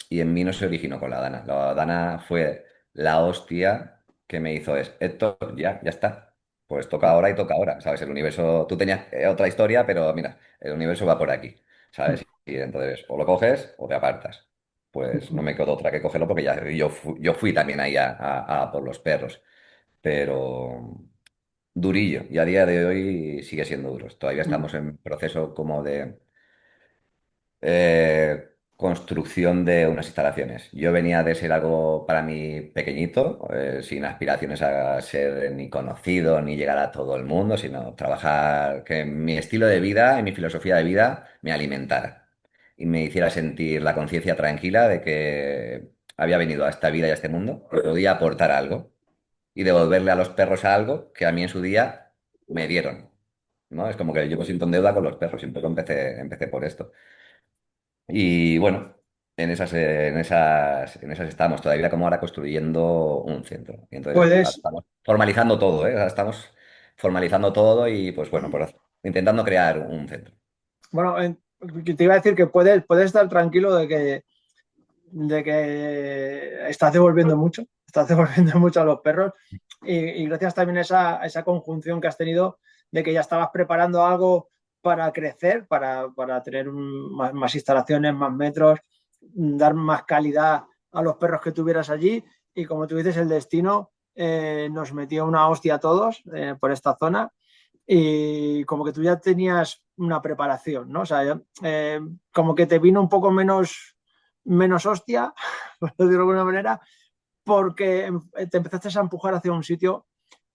Y en mí no se originó con la Dana. La Dana fue la hostia que me hizo es, esto ya está. Pues toca ahora y toca ahora, ¿sabes? El universo, tú tenías otra historia, pero mira, el universo va por aquí, ¿sabes? Y entonces o lo coges o te apartas. Pues no me quedó otra que cogerlo porque ya yo fui también ahí a por los perros. Pero durillo y a día de hoy sigue siendo duro. Todavía estamos en proceso como de construcción de unas instalaciones. Yo venía de ser algo para mí pequeñito, sin aspiraciones a ser ni conocido ni llegar a todo el mundo, sino trabajar, que mi estilo de vida y mi filosofía de vida me alimentara y me hiciera sentir la conciencia tranquila de que había venido a esta vida y a este mundo, que podía aportar algo y devolverle a los perros algo que a mí en su día me dieron, ¿no? Es como que yo me siento en deuda con los perros, siempre empecé por esto. Y bueno, en esas estamos, todavía como ahora construyendo un centro. Y entonces ahora Puedes, estamos formalizando todo, ¿eh? Ahora estamos formalizando todo y pues bueno, intentando crear un centro. bueno, que te iba a decir que puedes estar tranquilo de que estás devolviendo mucho a los perros y gracias también a esa conjunción que has tenido de que ya estabas preparando algo para crecer, para tener más instalaciones, más metros, dar más calidad a los perros que tuvieras allí y como tú dices, el destino nos metió una hostia a todos por esta zona y como que tú ya tenías una preparación, ¿no? O sea, como que te vino un poco menos hostia, por decirlo de alguna manera, porque te empezaste a empujar hacia un sitio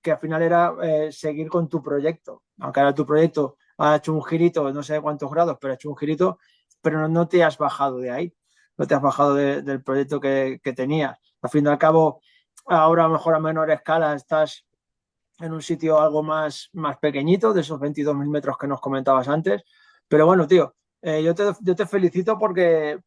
que al final era seguir con tu proyecto. Aunque ahora tu proyecto ha hecho un girito, no sé cuántos grados, pero ha hecho un girito, pero no te has bajado de ahí, no te has bajado del proyecto que tenías. Al fin y al cabo, ahora a lo mejor a menor escala estás en un sitio algo más pequeñito, de esos 22.000 metros que nos comentabas antes. Pero bueno, tío, yo te felicito porque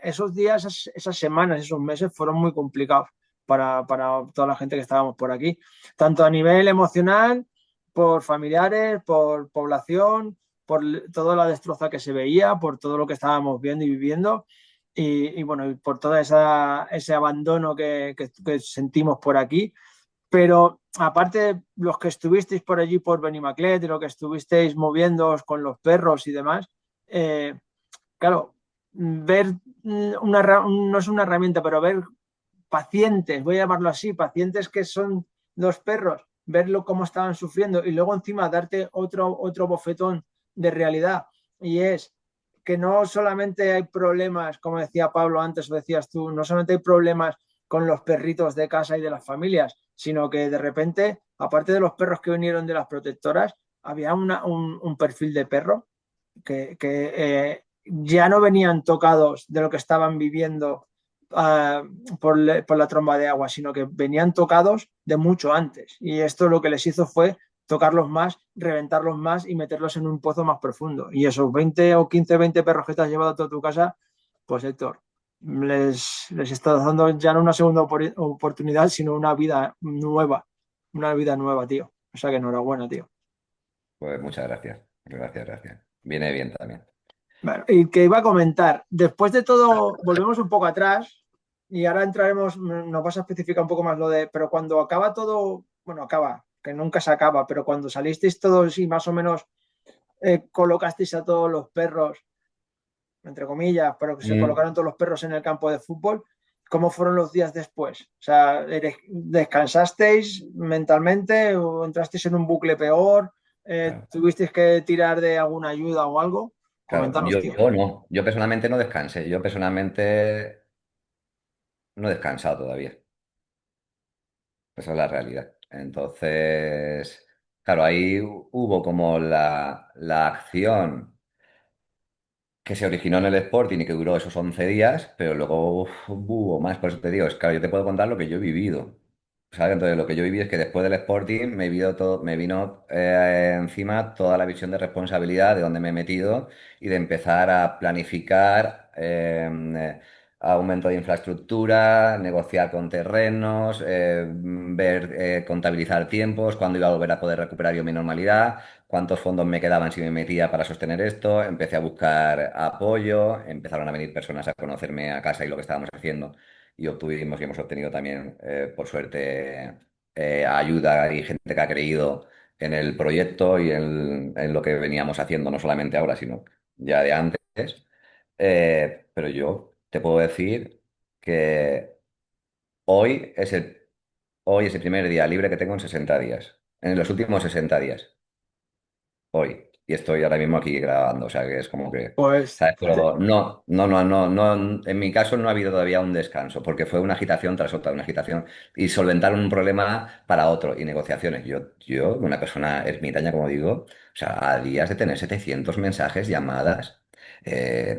esos días, esas semanas, esos meses fueron muy complicados para toda la gente que estábamos por aquí, tanto a nivel emocional, por familiares, por población, por toda la destroza que se veía, por todo lo que estábamos viendo y viviendo. Y bueno, y por todo ese abandono que sentimos por aquí, pero aparte, los que estuvisteis por allí, por Benimaclet, y lo que estuvisteis moviéndoos con los perros y demás, eh, claro, ver no es una herramienta, pero ver pacientes, voy a llamarlo así, pacientes que son los perros, verlo cómo estaban sufriendo y luego encima darte otro bofetón de realidad. Y es que no solamente hay problemas, como decía Pablo antes o decías tú, no solamente hay problemas con los perritos de casa y de las familias, sino que de repente, aparte de los perros que vinieron de las protectoras, había un perfil de perro ya no venían tocados de lo que estaban viviendo por la tromba de agua, sino que venían tocados de mucho antes. Y esto lo que les hizo fue tocarlos más, reventarlos más y meterlos en un pozo más profundo. Y esos 20 o 15, 20 perros que te has llevado a toda tu casa, pues Héctor, les estás dando ya no una segunda oportunidad, sino una vida nueva, tío. O sea que enhorabuena, tío. Pues muchas gracias, gracias, gracias. Viene bien también. Bueno, y que iba a comentar, después de todo, volvemos un poco atrás y ahora entraremos, nos vas a especificar un poco más lo de, pero cuando acaba todo, bueno, acaba, que nunca se acaba, pero cuando salisteis todos y más o menos colocasteis a todos los perros, entre comillas, pero que se Mm. colocaron todos los perros en el campo de fútbol, ¿cómo fueron los días después? O sea, ¿descansasteis mentalmente o entrasteis en un bucle peor? Claro, ¿Tuvisteis que tirar de alguna ayuda o algo? claro. Coméntanos, tío. Yo no, yo personalmente no descansé, yo personalmente no he descansado todavía. Esa es la realidad. Entonces, claro, ahí hubo como la acción que se originó en el Sporting y que duró esos 11 días, pero luego hubo más. Por eso te digo, es claro, yo te puedo contar lo que yo he vivido. ¿Sabes? Entonces, lo que yo viví es que después del Sporting me vino encima toda la visión de responsabilidad de dónde me he metido y de empezar a planificar aumento de infraestructura, negociar con terrenos, ver, contabilizar tiempos, cuándo iba a volver a poder recuperar yo mi normalidad, cuántos fondos me quedaban si me metía para sostener esto. Empecé a buscar apoyo, empezaron a venir personas a conocerme a casa y lo que estábamos haciendo y obtuvimos y hemos obtenido también, por suerte, ayuda y gente que ha creído en el proyecto y en lo que veníamos haciendo, no solamente ahora, sino ya de antes. Pero yo te puedo decir que hoy es hoy es el primer día libre que tengo en 60 días, en los últimos 60 días hoy. Y estoy ahora mismo aquí grabando, o sea que es como que, Pues, ¿sabes? Pero no, en mi caso no ha habido todavía un descanso, porque fue una agitación tras otra, una agitación y solventar un problema para otro y negociaciones. Yo, una persona ermitaña, como digo, o sea, a días de tener 700 mensajes, llamadas,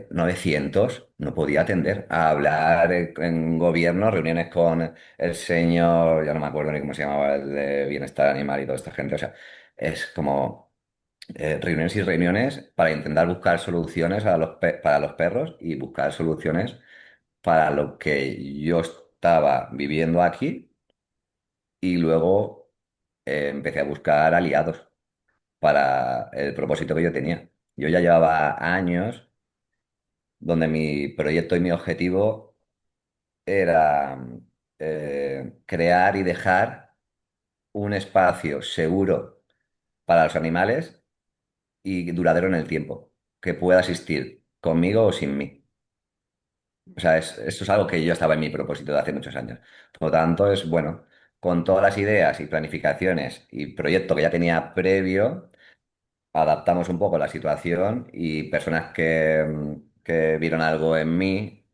900, no podía atender a hablar en gobierno, reuniones con el señor, ya no me acuerdo ni cómo se llamaba, el de bienestar animal y toda esta gente, o sea, es como reuniones y reuniones para intentar buscar soluciones para los perros y buscar soluciones para lo que yo estaba viviendo aquí y luego empecé a buscar aliados para el propósito que yo tenía. Yo ya llevaba años donde mi proyecto y mi objetivo era crear y dejar un espacio seguro para los animales y duradero en el tiempo, que pueda existir conmigo o sin mí. O sea, esto es algo que yo estaba en mi propósito de hace muchos años. Por lo tanto, es bueno, con todas las ideas y planificaciones y proyecto que ya tenía previo, adaptamos un poco la situación y personas que vieron algo en mí,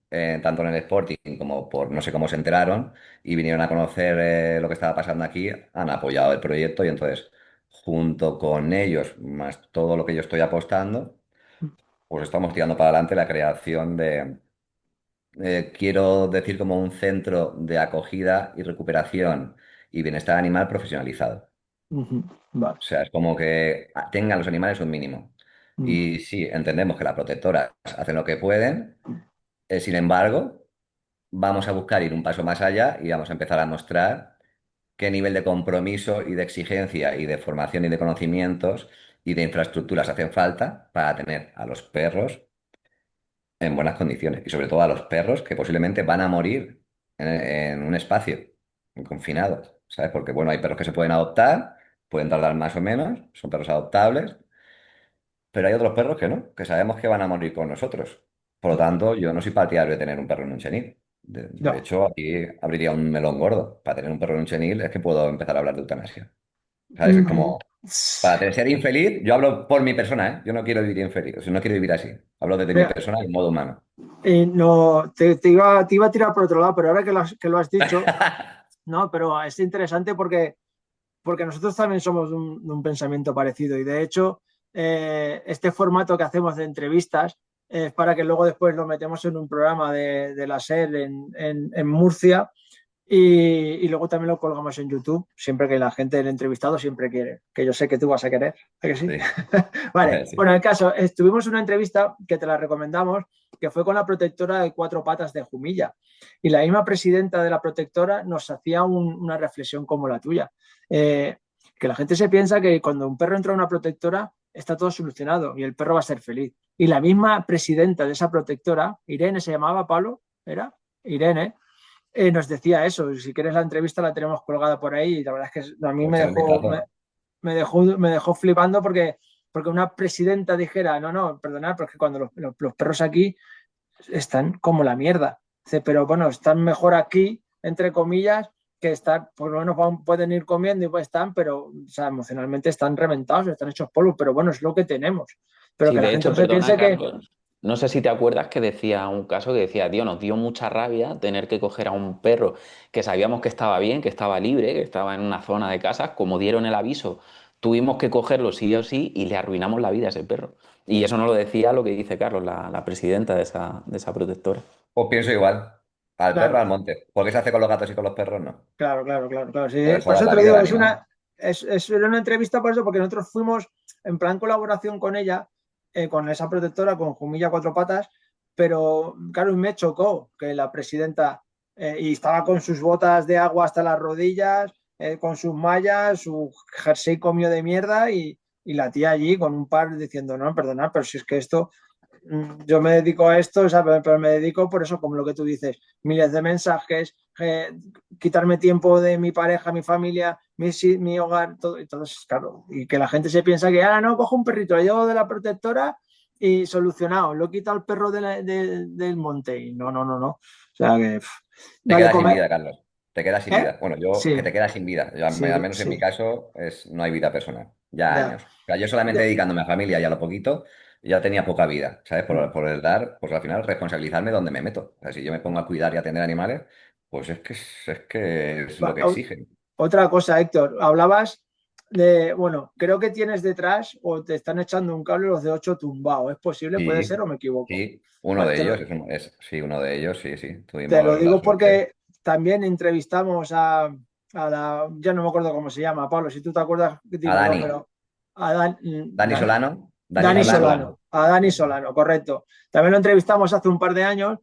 tanto en el Sporting como por no sé cómo se enteraron y vinieron a conocer lo que estaba pasando aquí, han apoyado el proyecto y entonces, junto con ellos, más todo lo que yo estoy apostando, pues estamos tirando para adelante la creación de, quiero decir, como un centro de acogida y recuperación y bienestar animal profesionalizado. ujú, vale. O sea, es como que tengan los animales un mínimo. Mm, Y sí, entendemos que las protectoras hacen lo que pueden, sin embargo, vamos a buscar ir un paso más allá y vamos a empezar a mostrar qué nivel de compromiso y de exigencia y de formación y de conocimientos y de infraestructuras hacen falta para tener a los perros en buenas condiciones y sobre todo a los perros que posiblemente van a morir en un espacio confinado, ¿sabes? Porque, bueno, hay perros que se pueden adoptar, pueden tardar más o menos, son perros adoptables, pero hay otros perros que no, que sabemos que van a morir con nosotros. Por lo tanto, yo no soy partidario de tener un perro en un chenil. De ya. hecho, aquí abriría un melón gordo. Para tener un perro en un chenil es que puedo empezar a hablar de eutanasia. ¿Sabes? Es Mm, como, ser infeliz, yo hablo por mi persona, ¿eh? Yo no quiero vivir infeliz, o sea, no quiero vivir así. Hablo desde mi mira, persona y modo humano. no, te iba a tirar por otro lado, pero ahora que lo has dicho, no, pero es interesante porque nosotros también somos de un pensamiento parecido y de hecho este formato que hacemos de entrevistas es para que luego después lo metemos en un programa de la SER en Murcia y luego también lo colgamos en YouTube, siempre que la gente del entrevistado siempre quiere, que yo sé que tú vas a querer, ¿a que sí? Sí, Vale, sí. bueno, el caso, estuvimos una entrevista que te la recomendamos, que fue con la protectora de cuatro patas de Jumilla y la misma presidenta de la protectora nos hacía una reflexión como la tuya. Que la gente se piensa que cuando un perro entra a una protectora está todo solucionado y el perro va a ser feliz. Y la misma presidenta de esa protectora, Irene se llamaba, Pablo, ¿era? Irene, nos decía eso. Si quieres la entrevista la tenemos colgada por ahí y la verdad es que a mí Pues echar un vistazo. me dejó flipando porque una presidenta dijera, no, no, perdonad, porque cuando los perros aquí están como la mierda. Dice, pero bueno, están mejor aquí, entre comillas, que estar, por lo menos pueden ir comiendo y pues están, pero o sea, emocionalmente están reventados, están hechos polvo, pero bueno, es lo que tenemos. Pero Sí, que la de gente hecho, no se perdona, piense que... Carlos. No sé si te acuerdas que decía un caso que decía, tío, nos dio mucha rabia tener que coger a un perro que sabíamos que estaba bien, que estaba libre, que estaba en una zona de casas, como dieron el aviso tuvimos que cogerlo sí o sí y le arruinamos la vida a ese perro. Y eso no lo decía lo que dice Carlos, la presidenta de esa protectora. Pues pienso igual. Al perro Claro, al monte. ¿Por qué se hace con los gatos y con los perros no? claro, claro, claro, claro. Sí, Te por jodas eso la te lo vida del digo, animal. era una entrevista por eso, porque nosotros fuimos en plan colaboración con ella, con esa protectora, con Jumilla Cuatro Patas, pero claro, y me chocó que la presidenta y estaba con sus botas de agua hasta las rodillas, con sus mallas, su jersey comió de mierda y la tía allí con un par diciendo, no, perdona, pero si es que esto yo me dedico a esto, o sea, pero me dedico por eso, como lo que tú dices, miles de mensajes, quitarme tiempo de mi pareja, mi familia, mi hogar, todo, entonces, claro, y que la gente se piensa que ahora no, cojo un perrito, lo llevo de la protectora y solucionado, lo quita el perro del monte y no, no, no, no. O sea que, Te dale, quedas sin comer. vida, Carlos. Te quedas sin ¿Eh? vida. Bueno, yo, que Sí, te quedas sin vida. Yo, al sí, menos en mi sí, caso, no hay vida personal. Ya ya. años. O sea, yo solamente dedicándome a familia y a lo poquito, ya tenía poca vida, ¿sabes? Por el dar, pues al final, responsabilizarme donde me meto. O sea, si yo me pongo a cuidar y a tener animales, pues es lo que exigen. Otra cosa, Héctor, hablabas de, bueno, creo que tienes detrás o te están echando un cable los de 8 tumbado. ¿Es posible? ¿Puede ser Sí, o me equivoco? sí. Uno Vale, de ellos sí, uno de ellos, sí, sí. te lo Tuvimos la digo suerte. porque también entrevistamos a la, ya no me acuerdo cómo se llama, Pablo, si tú te acuerdas, A dímelo, Dani. pero Dani Solano. Dani Dani Solano. Solano, a Dani Solano, correcto. También lo entrevistamos hace un par de años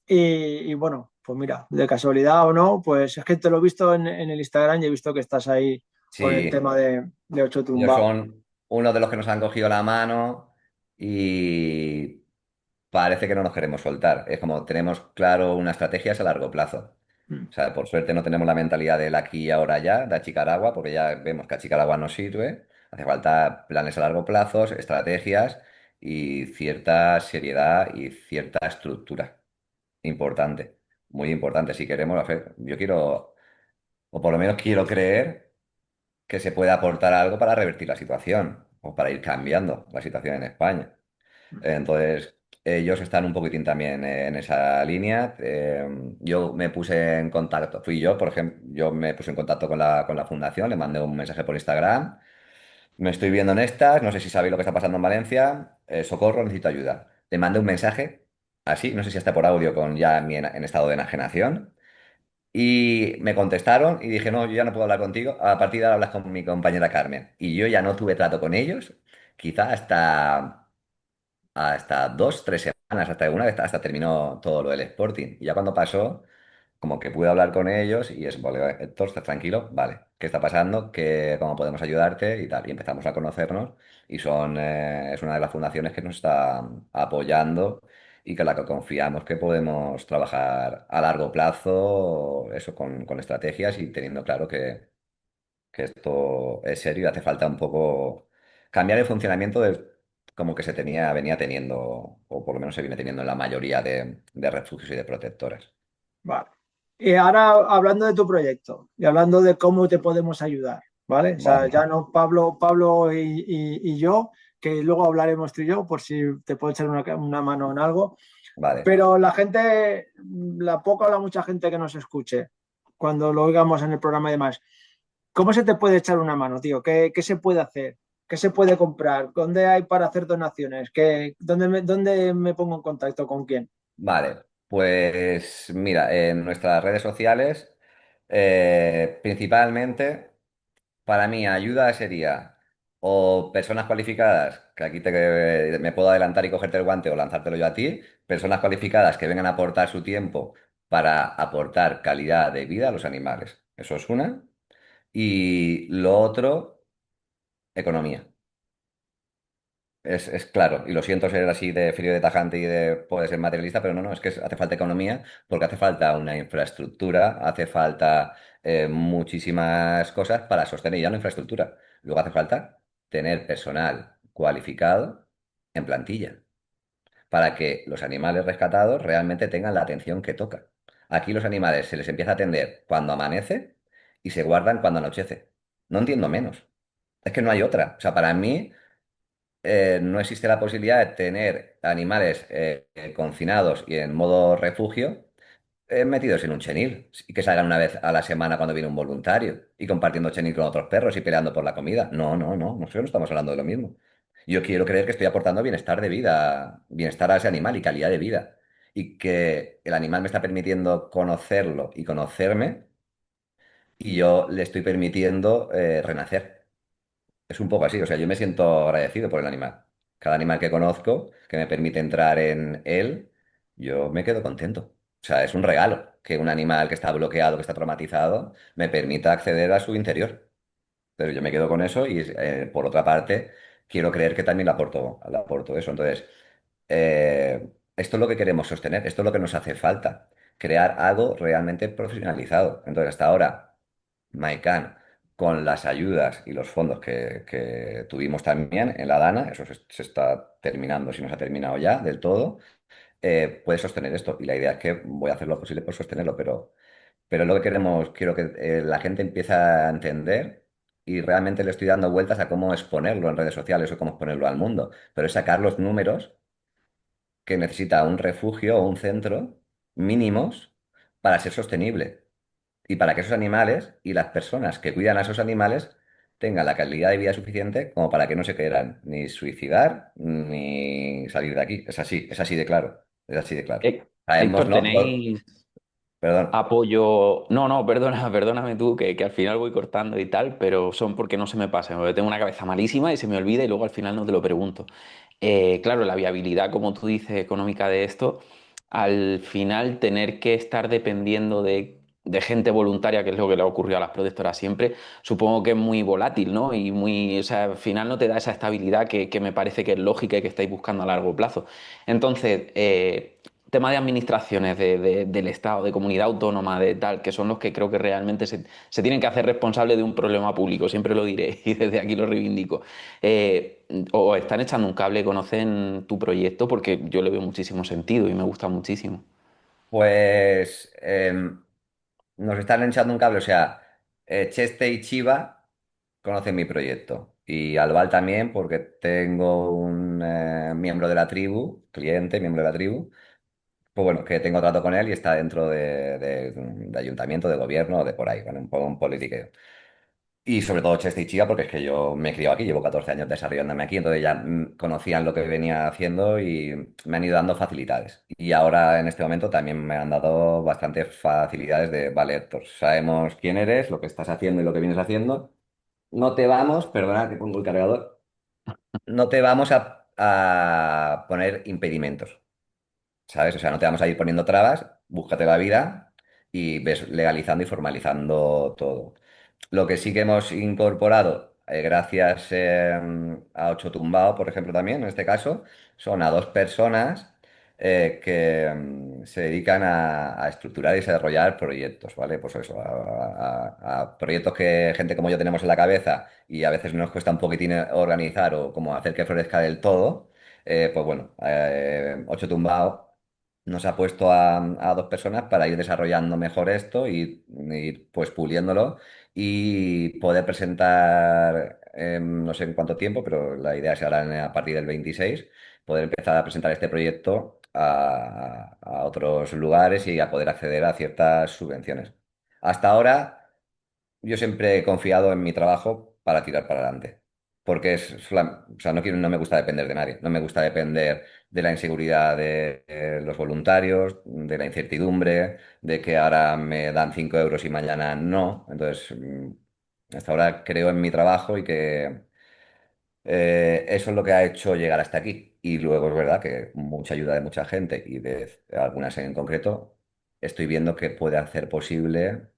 y bueno, pues mira, de casualidad o no, pues es que te lo he visto en el Instagram y he visto que estás ahí con el Sí. tema de 8 Ellos tumbado. son uno de los que nos han cogido la mano y parece que no nos queremos soltar. Es como tenemos claro una estrategia es a largo plazo. Mm. O sea, por suerte no tenemos la mentalidad del aquí y ahora ya, de achicar agua, porque ya vemos que achicar agua no sirve. Hace falta planes a largo plazo, estrategias y cierta seriedad y cierta estructura. Importante, muy importante. Si queremos hacer, yo quiero, o por lo menos quiero creer que se puede aportar algo para revertir la situación o para ir cambiando la situación en España. Entonces, ellos están un poquitín también en esa línea. Yo me puse en contacto, fui yo, por ejemplo, yo me puse en contacto con la fundación, le mandé un mensaje por Instagram. Me estoy viendo en estas, no sé si sabéis lo que está pasando en Valencia, socorro, necesito ayuda. Le mandé un mensaje, así, no sé si hasta por audio con ya en estado de enajenación. Y me contestaron y dije, no, yo ya no puedo hablar contigo. A partir de ahora hablas con mi compañera Carmen. Y yo ya no tuve trato con ellos, quizá hasta 2, 3 semanas, hasta una vez hasta terminó todo lo del Sporting. Y ya cuando pasó, como que pude hablar con ellos y es, vale, Héctor, ¿estás tranquilo? Vale, ¿qué está pasando? ¿Cómo podemos ayudarte? Y tal. Y empezamos a conocernos y es una de las fundaciones que nos está apoyando y que la que confiamos que podemos trabajar a largo plazo, eso con estrategias y teniendo claro que esto es serio y hace falta un poco cambiar el funcionamiento de como que venía teniendo, o por lo menos se viene teniendo en la mayoría de refugios y de protectoras. Vale. Y ahora hablando de tu proyecto y hablando de cómo te podemos ayudar, ¿vale? O sea, Vale, ya no Pablo y yo, que luego hablaremos tú y yo por si te puedo echar una mano en algo, vale. pero la gente, la poca o la mucha gente que nos escuche, cuando lo oigamos en el programa y demás, ¿cómo se te puede echar una mano, tío? ¿Qué se puede hacer? ¿Qué se puede comprar? ¿Dónde hay para hacer donaciones? ¿Dónde me pongo en contacto con quién? Vale, pues mira, en nuestras redes sociales, principalmente, para mí ayuda sería o personas cualificadas, que aquí me puedo adelantar y cogerte el guante o lanzártelo yo a ti, personas cualificadas que vengan a aportar su tiempo para aportar calidad de vida a los animales. Eso es una. Y lo otro, economía. Es claro, y lo siento ser así de frío de tajante y de poder ser materialista, pero no, no, es que hace falta economía porque hace falta una infraestructura, hace falta muchísimas cosas para sostener ya la infraestructura. Luego hace falta tener personal cualificado en plantilla para que los animales rescatados realmente tengan la atención que toca. Aquí los animales se les empieza a atender cuando amanece y se guardan cuando anochece. No entiendo menos. Es que no hay otra. O sea, para mí no existe la posibilidad de tener animales confinados y en modo refugio metidos en un chenil y que salgan una vez a la semana cuando viene un voluntario y compartiendo chenil con otros perros y peleando por la comida. No, no, no, nosotros no estamos hablando de lo mismo. Yo quiero creer que estoy aportando bienestar de vida, bienestar a ese animal y calidad de vida. Y que el animal me está permitiendo conocerlo y conocerme y yo le estoy permitiendo renacer. Es un poco así, o sea, yo me siento agradecido por el animal. Cada animal que conozco, que me permite entrar en él, yo me quedo contento. O sea, es un regalo que un animal que está bloqueado, que está traumatizado, me permita acceder a su interior. Pero yo me quedo con eso y, por otra parte, quiero creer que también le aporto eso. Entonces, esto es lo que queremos sostener, esto es lo que nos hace falta, crear algo realmente profesionalizado. Entonces, hasta ahora, Maican, con las ayudas y los fondos que tuvimos también en la Dana, eso se está terminando, si no se ha terminado ya del todo, puede sostener esto. Y la idea es que voy a hacer lo posible por sostenerlo, pero es lo que queremos, quiero que la gente empiece a entender y realmente le estoy dando vueltas a cómo exponerlo en redes sociales o cómo exponerlo al mundo, pero es sacar los números que necesita un refugio o un centro mínimos para ser sostenible y para que esos animales y las personas que cuidan a esos animales tengan la calidad de vida suficiente como para que no se quieran ni suicidar ni salir de aquí. Es así de claro, es así de claro. Sabemos, Héctor, ¿no? ¿tenéis Perdón. apoyo? No, no, perdona, perdóname tú, que al final voy cortando y tal, pero son porque no se me pasa. Porque tengo una cabeza malísima y se me olvida y luego al final no te lo pregunto. Claro, la viabilidad, como tú dices, económica de esto, al final tener que estar dependiendo de gente voluntaria, que es lo que le ha ocurrido a las protectoras siempre, supongo que es muy volátil, ¿no? Y muy, o sea, al final no te da esa estabilidad que me parece que es lógica y que estáis buscando a largo plazo. Entonces, tema de administraciones del Estado, de comunidad autónoma, de tal, que son los que creo que realmente se tienen que hacer responsables de un problema público, siempre lo diré y desde aquí lo reivindico. O están echando un cable, conocen tu proyecto, porque yo le veo muchísimo sentido y me gusta muchísimo. Pues nos están echando un cable, o sea, Cheste y Chiva conocen mi proyecto y Albal también porque tengo un miembro de la tribu, cliente, miembro de la tribu, pues bueno, que tengo trato con él y está dentro de ayuntamiento, de gobierno, de por ahí, bueno, un poco un politiqueo. Y sobre todo Cheste y Chiva, porque es que yo me he criado aquí, llevo 14 años desarrollándome aquí, entonces ya conocían lo que venía haciendo y me han ido dando facilidades. Y ahora en este momento también me han dado bastantes facilidades de, vale, Héctor, sabemos quién eres, lo que estás haciendo y lo que vienes haciendo. No te vamos, perdona que pongo el cargador, no te vamos a poner impedimentos. ¿Sabes? O sea, no te vamos a ir poniendo trabas, búscate la vida y ves legalizando y formalizando todo. Lo que sí que hemos incorporado, gracias a Ocho Tumbao, por ejemplo, también en este caso, son a dos personas que se dedican a estructurar y desarrollar proyectos, ¿vale? Pues eso, a proyectos que gente como yo tenemos en la cabeza y a veces nos cuesta un poquitín organizar o como hacer que florezca del todo. Pues bueno, Ocho Tumbao nos ha puesto a dos personas para ir desarrollando mejor esto y ir pues puliéndolo y poder presentar, no sé en cuánto tiempo, pero la idea será a partir del 26 poder empezar a presentar este proyecto a otros lugares y a poder acceder a ciertas subvenciones. Hasta ahora... Yo siempre he confiado en mi trabajo para tirar para adelante. Porque o sea, no quiero, no me gusta depender de nadie. No me gusta depender de la inseguridad de los voluntarios, de la incertidumbre, de que ahora me dan 5 euros y mañana no. Entonces, hasta ahora creo en mi trabajo y que eso es lo que ha hecho llegar hasta aquí. Y luego es verdad que mucha ayuda de mucha gente y de algunas en concreto, estoy viendo que puede hacer posible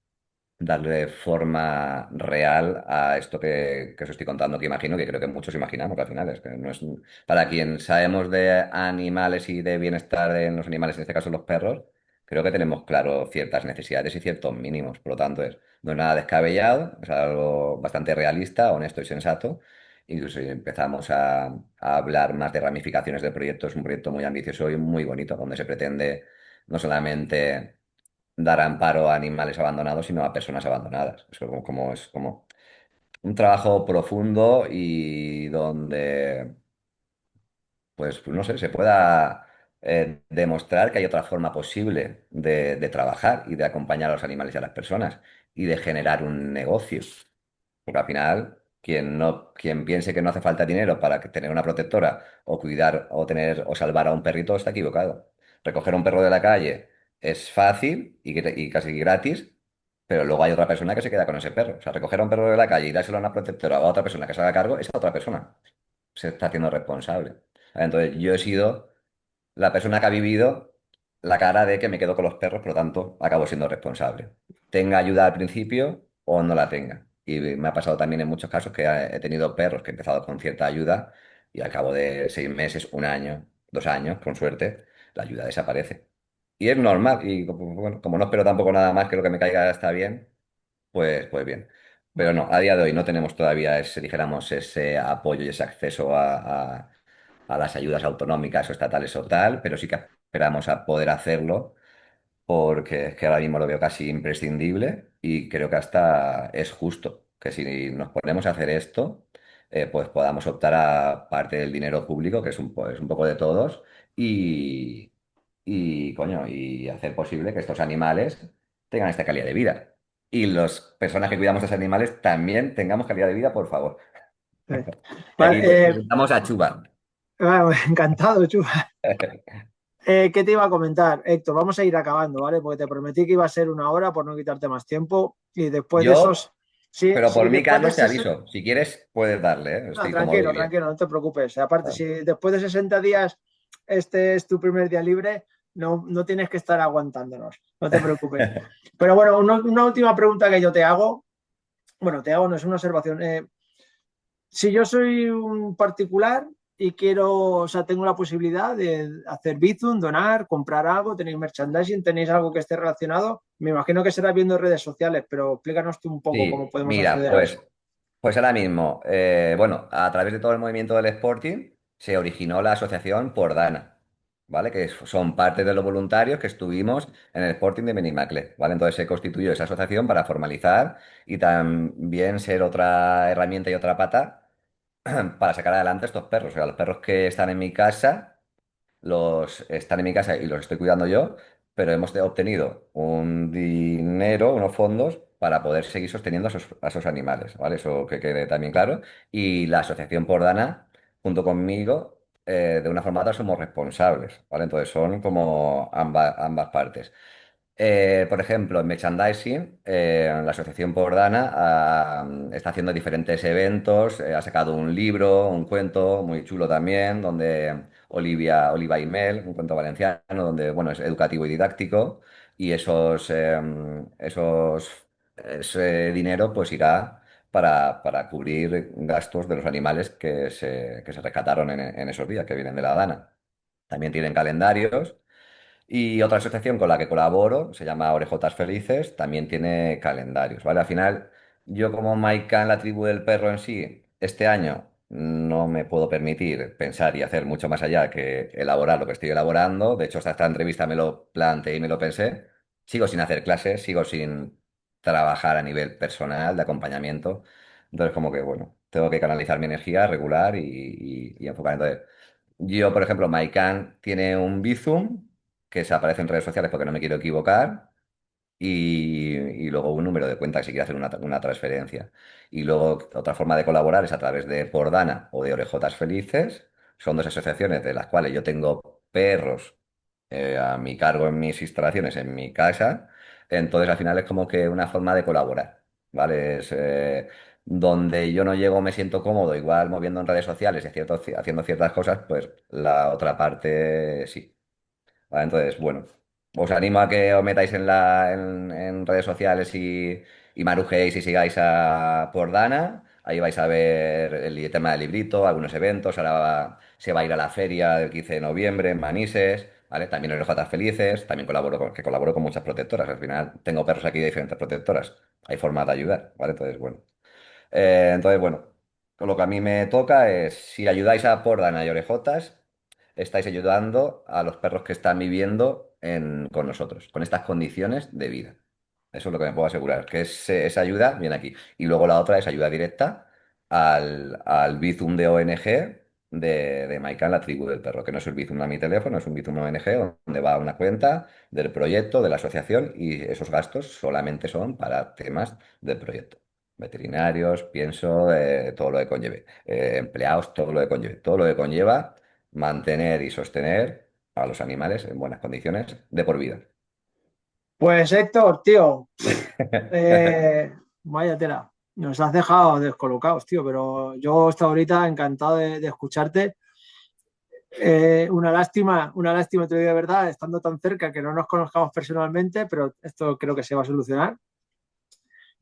darle forma real a esto que os estoy contando, que imagino, que creo que muchos imaginamos al final. Es que no es, para quien sabemos de animales y de bienestar en los animales, en este caso los perros, creo que tenemos claro ciertas necesidades y ciertos mínimos. Por lo tanto, no es nada descabellado, es algo bastante realista, honesto y sensato. Incluso si empezamos a hablar más de ramificaciones del proyecto, es un proyecto muy ambicioso y muy bonito, donde se pretende no solamente dar amparo a animales abandonados, sino a personas abandonadas. Es como un trabajo profundo y donde, pues no sé, se pueda demostrar que hay otra forma posible de trabajar y de acompañar a los animales y a las personas y de generar un negocio. Porque al final, quien piense que no hace falta dinero para tener una protectora o cuidar o tener o salvar a un perrito está equivocado. Recoger a un perro de la calle es fácil y casi gratis, pero luego hay otra persona que se queda con ese perro. O sea, recoger a un perro de la calle y dárselo a una protectora o a otra persona que se haga cargo, esa otra persona se está haciendo responsable. Entonces, yo he sido la persona que ha vivido la cara de que me quedo con los perros, por lo tanto, acabo siendo responsable. Tenga ayuda al principio o no la tenga. Y me ha pasado también en muchos casos que he tenido perros que he empezado con cierta ayuda y al cabo de 6 meses, un año, 2 años, con suerte, la ayuda desaparece. Y es normal, y bueno, como no espero tampoco nada más que lo que me caiga está bien, pues bien. Pero no, a día de hoy no tenemos todavía ese, dijéramos, ese apoyo y ese acceso a las ayudas autonómicas o estatales o tal, pero sí que esperamos a poder hacerlo porque es que ahora mismo lo veo casi imprescindible y creo que hasta es justo que si nos ponemos a hacer esto, pues podamos optar a parte del dinero público, que es un poco de todos, y, coño, y hacer posible que estos animales tengan esta calidad de vida. Y las personas que cuidamos de esos animales también tengamos calidad de vida, por favor. Eh, Y Vale, aquí presentamos a Chuba. bueno, encantado, Chu. ¿Qué te iba a comentar, Héctor? Vamos a ir acabando, ¿vale? Porque te prometí que iba a ser una hora por no quitarte más tiempo. Y después de Yo, esos, sí, pero sí, por mí, después de Carlos, te ese, aviso. Si quieres, puedes darle, ¿eh? no, Estoy cómodo tranquilo, y bien. tranquilo, no te preocupes. Aparte, Vale. si después de 60 días este es tu primer día libre, no, no tienes que estar aguantándonos, no te preocupes. Pero bueno, una última pregunta que yo te hago, bueno, te hago, no es una observación. Si yo soy un particular y quiero, o sea, tengo la posibilidad de hacer Bizum, donar, comprar algo, tenéis merchandising, tenéis algo que esté relacionado, me imagino que será viendo redes sociales, pero explícanos tú un poco cómo Sí, podemos mira, acceder a eso. pues ahora mismo, bueno, a través de todo el movimiento del Sporting se originó la asociación Por Dana, ¿vale? Que son parte de los voluntarios que estuvimos en el Sporting de Benimaclet, ¿vale? Entonces se constituyó esa asociación para formalizar y también ser otra herramienta y otra pata para sacar adelante estos perros. O sea, los perros que están en mi casa están en mi casa y los estoy cuidando yo, pero hemos obtenido un dinero, unos fondos para poder seguir sosteniendo a esos animales, ¿vale? Eso que quede también claro. Y la Asociación Por Dana, junto conmigo, de una forma u otra somos responsables, ¿vale? Entonces son como ambas partes. Por ejemplo, en merchandising, la Asociación Pordana está haciendo diferentes eventos, ha sacado un libro, un cuento muy chulo también, donde Oliva y Mel, un cuento valenciano, donde bueno, es educativo y didáctico, y ese dinero pues irá para cubrir gastos de los animales que se rescataron en esos días, que vienen de la Dana. También tienen calendarios. Y otra asociación con la que colaboro, se llama Orejotas Felices, también tiene calendarios, ¿vale? Al final, yo como Maican, la tribu del perro en sí, este año no me puedo permitir pensar y hacer mucho más allá que elaborar lo que estoy elaborando. De hecho, hasta esta entrevista me lo planteé y me lo pensé. Sigo sin hacer clases, sigo sin trabajar a nivel personal de acompañamiento. Entonces, como que, bueno, tengo que canalizar mi energía regular y enfocar. Entonces, yo, por ejemplo, Maican tiene un Bizum que se aparece en redes sociales porque no me quiero equivocar, y luego un número de cuenta que si quiere hacer una transferencia. Y luego otra forma de colaborar es a través de Pordana o de Orejotas Felices. Son dos asociaciones de las cuales yo tengo perros a mi cargo en mis instalaciones, en mi casa. Entonces al final es como que una forma de colaborar, ¿vale? Es, donde yo no llego, me siento cómodo, igual moviendo en redes sociales y haciendo ciertas cosas, pues la otra parte sí. Vale, entonces, bueno, os animo a que os metáis en redes sociales y marujéis y sigáis a por Dana. Ahí vais a ver el tema del librito, algunos eventos. Ahora se va a ir a la feria del 15 de noviembre en Manises, ¿vale? También en Orejotas Felices. También colaboro con muchas protectoras. Al final tengo perros aquí de diferentes protectoras. Hay formas de ayudar, ¿vale? Entonces, bueno, con lo que a mí me toca es, si ayudáis a Pordana y Orejotas, estáis ayudando a los perros que están viviendo con nosotros, con estas condiciones de vida. Eso es lo que me puedo asegurar, que esa ayuda viene aquí. Y luego la otra es ayuda directa al Bizum de ONG, de MyCan, la tribu del perro, que no es el Bizum a mi teléfono, es un Bizum ONG donde va una cuenta del proyecto, de la asociación y esos gastos solamente son para temas del proyecto. Veterinarios, pienso, todo lo que conlleve. Empleados, todo lo que conlleve. Todo lo que conlleva mantener y sostener a los animales en buenas condiciones de por vida. Pues Héctor, tío, vaya tela, nos has dejado descolocados, tío, pero yo hasta ahorita encantado de escucharte. Una lástima, te lo digo de verdad, estando tan cerca que no nos conozcamos personalmente, pero esto creo que se va a solucionar.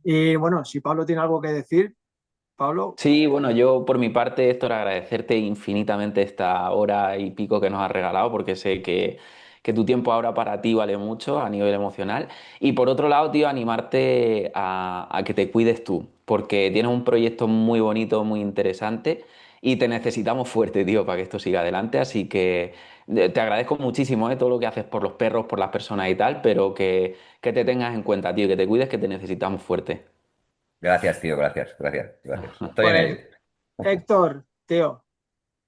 Y bueno, si Pablo tiene algo que decir, Pablo, Sí, bueno, yo por mi parte, Héctor, agradecerte infinitamente esta hora y pico que nos has regalado, porque sé que tu tiempo ahora para ti vale mucho a nivel emocional. Y por otro lado, tío, animarte a que te cuides tú, porque tienes un proyecto muy bonito, muy interesante y te necesitamos fuerte, tío, para que esto siga adelante. Así que te agradezco muchísimo, todo lo que haces por los perros, por las personas y tal, pero que te tengas en cuenta, tío, que te cuides, que te necesitamos fuerte. Gracias, tío, gracias, gracias, gracias. Estoy en ello. pues Héctor, tío,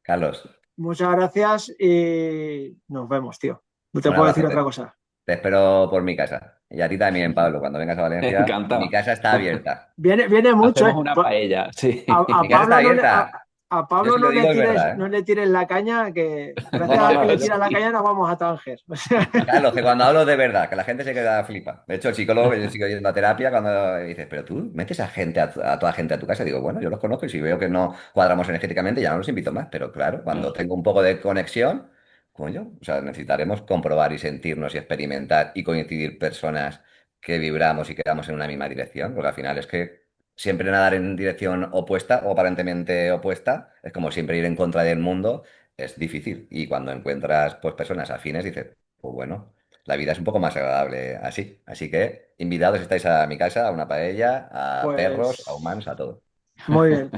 Carlos, muchas gracias y nos vemos, tío. No te un puedo decir abrazo. otra cosa. Te espero por mi casa. Y a ti también, Pablo, cuando vengas a Valencia, mi Encantado. casa está abierta. Viene mucho, Hacemos ¿eh? una paella, sí. Mi casa está abierta. A Yo Pablo si lo digo es verdad, no ¿eh? le tires la caña, que No, gracias no, a que no, le yo tiras la Sí. caña nos vamos a Tánger. O sea, claro, que cuando hablo de verdad, que la gente se queda flipa. De hecho, el psicólogo, yo sigo yendo a terapia, cuando dices, pero tú metes a gente, a toda gente a tu casa, digo, bueno, yo los conozco y si veo que no cuadramos energéticamente, ya no los invito más. Pero claro, cuando tengo un poco de conexión, coño, o sea, necesitaremos comprobar y sentirnos y experimentar y coincidir personas que vibramos y que vamos en una misma dirección, porque al final es que siempre nadar en dirección opuesta o aparentemente opuesta, es como siempre ir en contra del mundo, es difícil. Y cuando encuentras pues personas afines, dices, pues bueno, la vida es un poco más agradable así. Así que invitados estáis a mi casa, a una paella, a perros, a pues humanos, a todo. muy bien.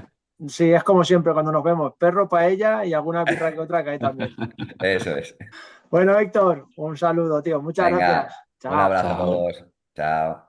Sí, es como siempre cuando nos vemos. Perro, paella y alguna birra que otra que hay también. Eso es. Bueno, Héctor, un saludo, tío. Muchas gracias. Venga, un Chao. abrazo a Chao. todos. Chao.